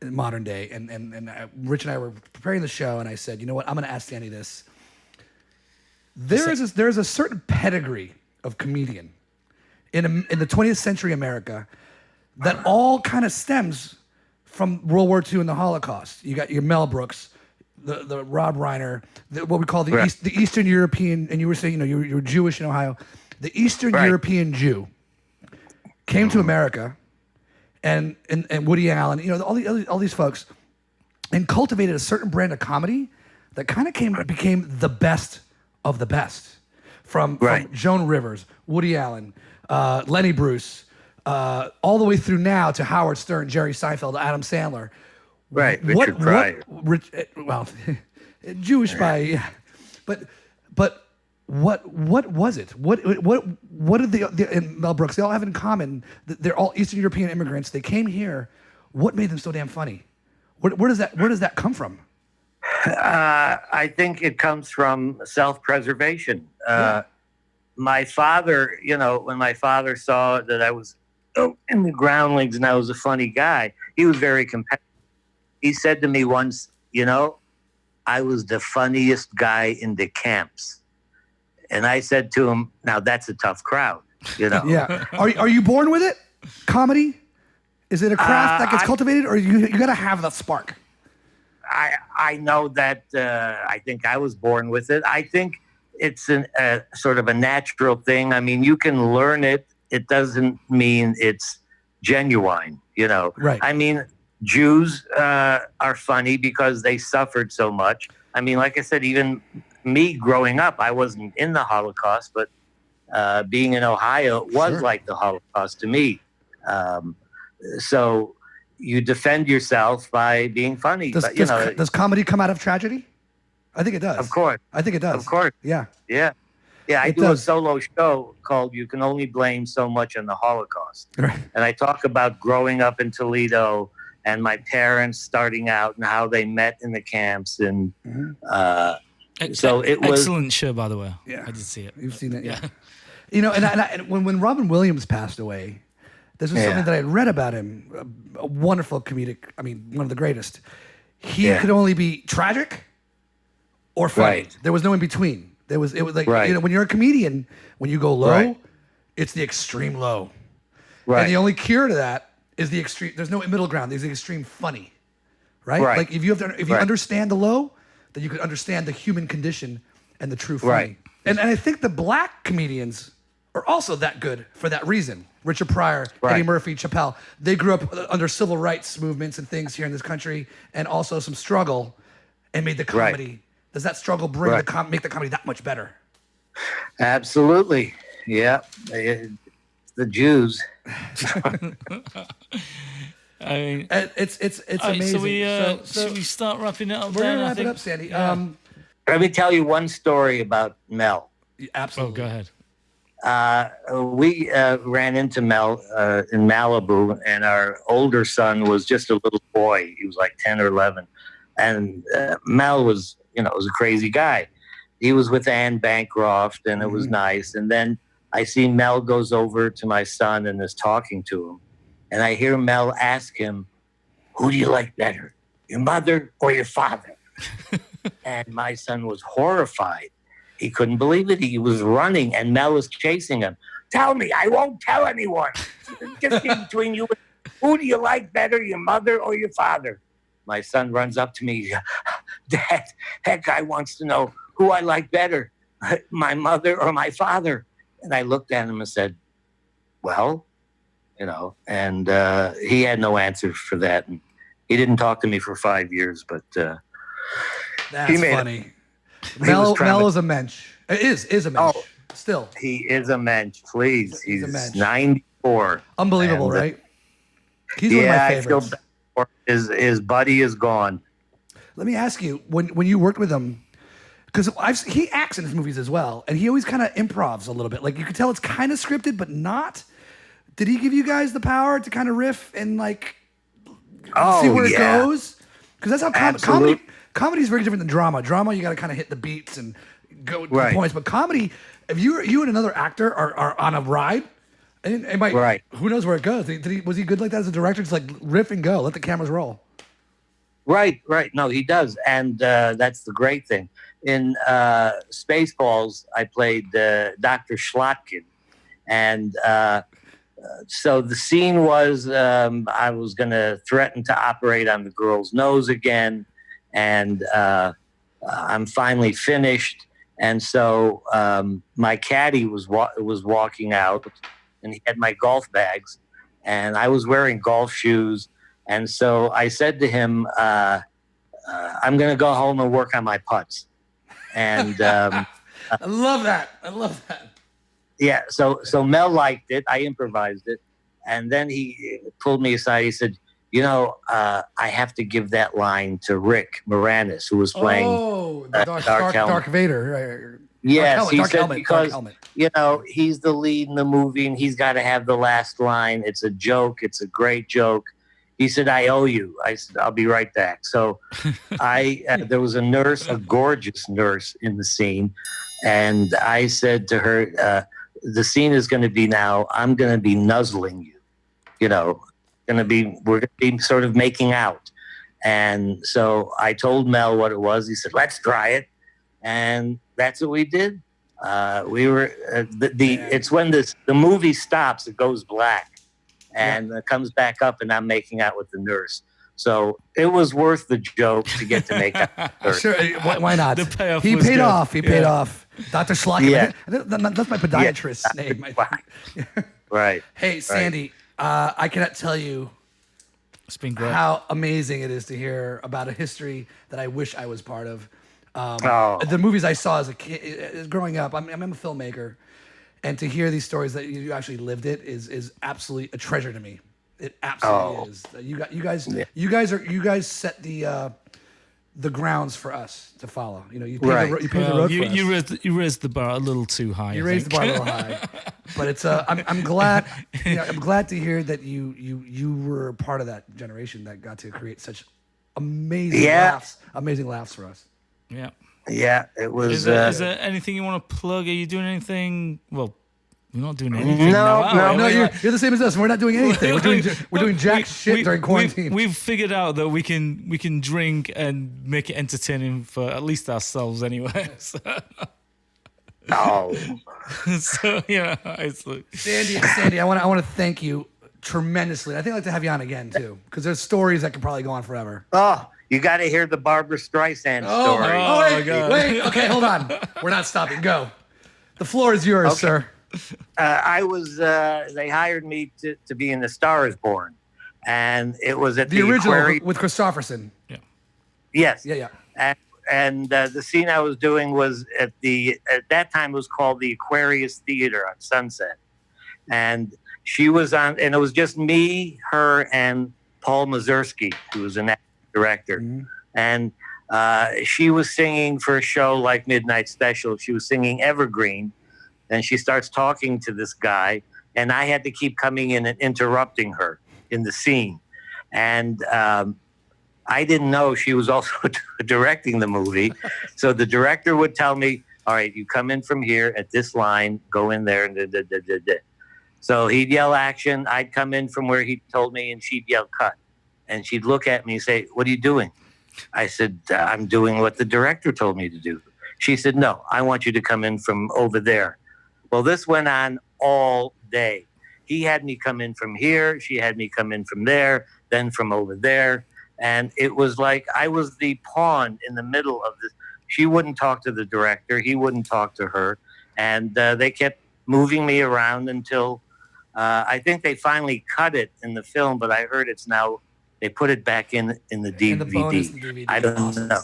in modern day. And Rich and I were preparing the show, and I said, you know what, I'm going to ask Sandy this. There is a certain pedigree of comedian in the 20th century America that all kind of stems from World War II and the Holocaust. You got your Mel Brooks, the Rob Reiner, what we call the Eastern European, and you were saying, you were Jewish in Ohio. The Eastern European Jew came to America, and Woody Allen, all these folks, and cultivated a certain brand of comedy that kind of became the best of the best. From Joan Rivers, Woody Allen, Lenny Bruce, all the way through now to Howard Stern, Jerry Seinfeld, Adam Sandler. Right, Richard Pryor. Well, Jewish by, but what was it? What did and Mel Brooks? They all have in common that they're all Eastern European immigrants. They came here. What made them so damn funny? Where does that come from? I think it comes from self-preservation. My father, when my father saw that I was in the Groundlings and I was a funny guy, he was very competitive. He said to me once, I was the funniest guy in the camps. And I said to him, now that's a tough crowd, Yeah. Are you born with it? Comedy? Is it a craft that gets cultivated, or you got to have that spark? I know that I think I was born with it. I think it's a sort of a natural thing. I mean, you can learn it. It doesn't mean it's genuine, Right. I mean, Jews are funny because they suffered so much. I mean, like I said, even me growing up, I wasn't in the Holocaust, but being in Ohio was like the Holocaust to me. So you defend yourself by being funny. Does comedy come out of tragedy? I think it does. Of course. I think it does. Of course. Yeah. Yeah. Yeah, I do a solo show called You Can Only Blame So Much on the Holocaust. Right. And I talk about growing up in Toledo and my parents starting out and how they met in the camps. And so it was... Excellent show, by the way. Yeah. I did see it. You've seen it, yeah. And when Robin Williams passed away, this was something that I had read about him. A wonderful comedic, one of the greatest. He could only be tragic or funny. Right. There was no in between. It was like, when you're a comedian, when you go low, it's the extreme low. Right. And the only cure to that is the extreme. There's no middle ground. There's the extreme funny. Right? Like if you understand the low, then you could understand the human condition and the true funny. Right. And I think the black comedians are also that good for that reason. Richard Pryor, Eddie Murphy, Chappelle. They grew up under civil rights movements and things here in this country, and also some struggle, and made the comedy. Right. Does that struggle make the comedy that much better? Absolutely. Yeah. The Jews. It's amazing. So should we start wrapping it up? We're gonna wrap it up, Sandy. Yeah. Let me tell you one story about Mel. Absolutely. Oh, go ahead. We ran into Mel in Malibu, and our older son was just a little boy. He was like 10 or 11. And Mel was, was a crazy guy. He was with Anne Bancroft, and it was nice. And then I see Mel goes over to my son and is talking to him. And I hear Mel ask him, who do you like better, your mother or your father? And my son was horrified. He couldn't believe it. He was running, and Mel was chasing him. Tell me, I won't tell anyone. Just in between you. Who do you like better, your mother or your father? My son runs up to me. Dad, that guy wants to know who I like better, my mother or my father. And I looked at him and said, well, and he had no answer for that. And he didn't talk to me for 5 years, but that's funny. Mel is a mensch. Is a mensch. Still. He is a mensch, please. He's a mensch. 94. Unbelievable, right? He's one of my favorites. His buddy is gone. Let me ask you, when you worked with him, because he acts in his movies as well, and he always kind of improvs a little bit. Like you could tell it's kind of scripted, but not. Did he give you guys the power to kind of riff and see where it goes? Because that's how comedy is very different than drama. Drama, you got to kind of hit the beats and go to the points. But comedy, if you and another actor are on a ride, it might, who knows where it goes? Was he good like that as a director? Just like riff and go, let the cameras roll. Right, right. No, he does, and that's the great thing. In Spaceballs, I played Dr. Schlotkin, and so the scene was I was going to threaten to operate on the girl's nose again, and I'm finally finished. And so my caddy was walking out, and he had my golf bags, and I was wearing golf shoes. And so I said to him, I'm going to go home and work on my putts. And I love that. I love that. yeah, so Mel liked it. I improvised it. And then he pulled me aside. He said, I have to give that line to Rick Moranis, who was playing Dark Vader. Yes, he Dark said Helmet, because, Helmet. he's the lead in the movie and he's got to have the last line. It's a joke. It's a great joke. He said, I owe you. I said, I'll be right back. So there was a nurse, a gorgeous nurse in the scene. And I said to her, the scene is going to be now, I'm going to be nuzzling you, we're going to be sort of making out. And so I told Mel what it was. He said, let's try it. And that's what we did. We were, it's when the movie stops, it goes black. And it comes back up, and I'm making out with the nurse. So it was worth the joke to get to make out with the nurse. Sure, why not? The payoff he was paid good. off. He paid off. Dr. Schlock. Yeah. That's my podiatrist's name. Right. Hey, Sandy, I cannot tell you It's been great. how amazing it is to hear about a history that I wish I was part of. The movies I saw as a kid, growing up, I'm a filmmaker. And to hear these stories that you actually lived it is absolutely a treasure to me. It absolutely is. You guys set the grounds for us to follow. You paved the road for us. You raised the bar a little too high. You raised the bar a little high, but it's I'm glad. I'm glad to hear that you were part of that generation that got to create such amazing laughs for us. Yeah. Yeah, it was. Is there anything you want to plug? Are you doing anything? Well, we're not doing anything. No, you're the same as us. We're not doing anything. We're doing jack shit during quarantine. We've figured out that we can drink and make it entertaining for at least ourselves anyway. So. So yeah, it's like Sandy, I want to thank you tremendously. I think I'd like to have you on again too, because there's stories that can probably go on forever. Oh, you got to hear the Barbara Streisand story. Wait. Okay, hold on. We're not stopping. Go. The floor is yours, sir. I was. They hired me to be in The Star Is Born, and it was at the original Aquarium. with Christopherson. Yeah. Yes. Yeah. And the scene I was doing was at that time it was called the Aquarius Theater on Sunset, and she was on, and it was just me, her, and Paul Mazursky, who was an director. Mm-hmm. And she was singing for a show like Midnight Special. She was singing Evergreen, and she starts talking to this guy, and I had to keep coming in and interrupting her in the scene. And I didn't know she was also directing the movie. So the director would tell me, all right, you come in from here at this line, go in there. So he'd yell action. I'd come in from where he told me, and she'd yell cut. And she'd look at me and say, what are you doing? I said, I'm doing what the director told me to do. She said, no, I want you to come in from over there. Well, this went on all day. He had me come in from here. She had me come in from there, then from over there. And it was like I was the pawn in the middle of this. She wouldn't talk to the director. He wouldn't talk to her. And they kept moving me around until I think they finally cut it in the film, but I heard it's now, they put it back in the DVD. In the bonus DVD. I don't know.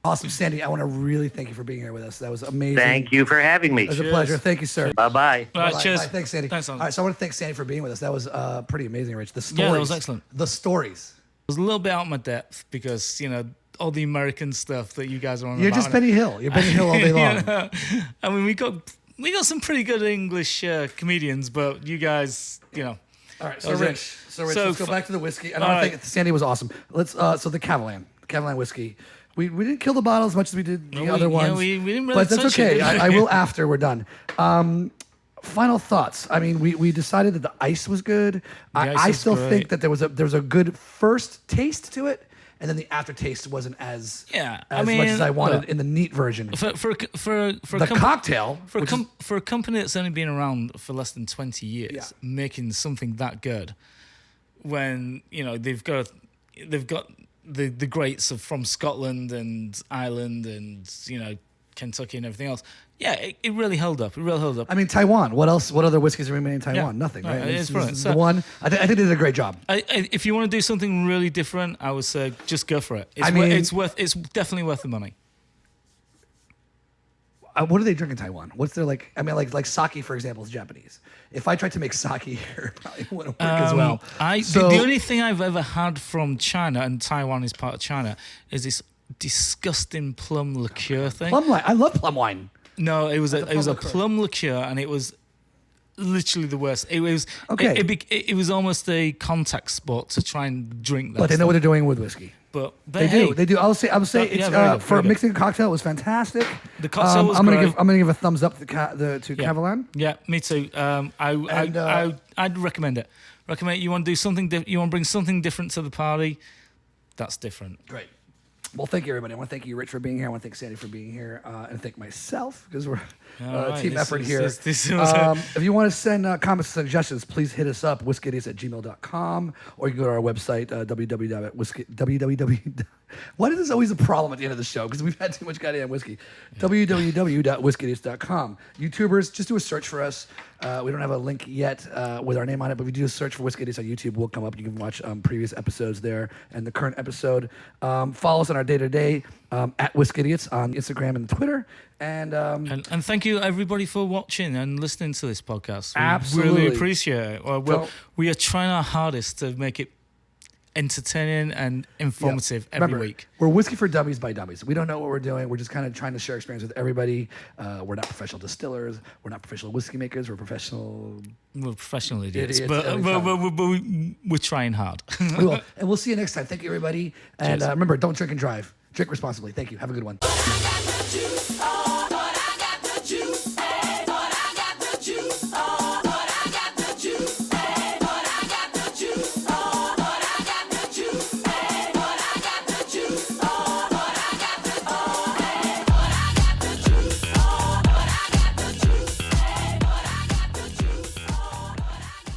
Awesome, Sandy. I want to really thank you for being here with us. That was amazing. Thank you for having me. It was a pleasure. Thank you, sir. Bye-bye. All right, cheers. Bye. Thanks, Sandy. Thanks, all right, so I want to thank Sandy for being with us. That was pretty amazing, Rich. The stories. Yeah, that was excellent. The stories. I was a little bit out of my depth because, all the American stuff that you guys are on. You're just Benny Hill. You're Benny Hill all day long. I mean, we got some pretty good English comedians, but you guys, All right, so Rich, let's go back to the whiskey. And I want to thank Sandy was awesome. Let's so the Kavalan whiskey. We didn't kill the bottle as much as we did the other ones. We didn't really but that's touch okay. it. I will after we're done. Final thoughts. I mean, we decided that the ice was good. I still think that there was a good first taste to it, and then the aftertaste wasn't as Yeah, as much as I wanted look, in the neat version. for The cocktail, for a company that's only been around for less than 20 years, Yeah. making something that good, when they've got the greats from Scotland and Ireland and Kentucky and everything else. Yeah, it really held up. It really held up. I mean, Taiwan. What else? What other whiskeys are we made in Taiwan? Yeah. Nothing, right? It's This brilliant. is So- the one. I think they did a great job. If you want to do something really different, I would say just go for it. It's definitely worth the money. What do they drink in Taiwan? What's their like? I mean, like sake, for example, is Japanese. If I tried to make sake here, it probably wouldn't work as well. The only thing I've ever had from China, and Taiwan is part of China, is this disgusting plum liqueur thing. Plum wine. I love plum wine. No, it was a liqueur. plum liqueur, and it was literally the worst. It was Okay. It was almost a contact sport to try and drink that. But they know stuff. what they're doing with whiskey. But They hey, do. They do. I would say Yeah, it's very good, for very good. mixing a cocktail. It was fantastic. The cocktail was I'm gonna great. give a thumbs up to Yeah. Kavalan. Yeah, me too. I'd recommend it. Recommend you want to do something. You want to bring something different to the party. That's different. Great. Well, thank you, everybody. I want to thank you, Rich, for being here. I want to thank Sandy for being here, and thank myself because we're All a right, team this effort is- here. this is- If you want to send comments and suggestions, please hit us up, whiskidiots@gmail.com, or you can go to our website, www. Why is this always a problem at the end of the show? Because we've had too much goddamn whiskey. www.whiskidiots.com. YouTubers, just do a search for us. We don't have a link yet with our name on it, but if you do a search for Whiskidiots on YouTube, we'll come up. You can watch previous episodes there and the current episode. Follow us on our day-to-day at Whiskidiots on Instagram and Twitter. And And thank you everybody for watching and listening to this podcast. We Absolutely. really appreciate it. Don't- We are trying our hardest to make it entertaining and informative every remember, week. we're Whiskey for Dummies by Dummies. We don't know what we're doing. We're just kind of trying to share experience with everybody. We're not professional distillers. We're not professional whiskey makers. We're professional. We're professional idiots, Idiots every but time. we're trying hard. We will. And we'll see you next time. Thank you, everybody. And remember, don't drink and drive. Drink responsibly. Thank you. Have a good one.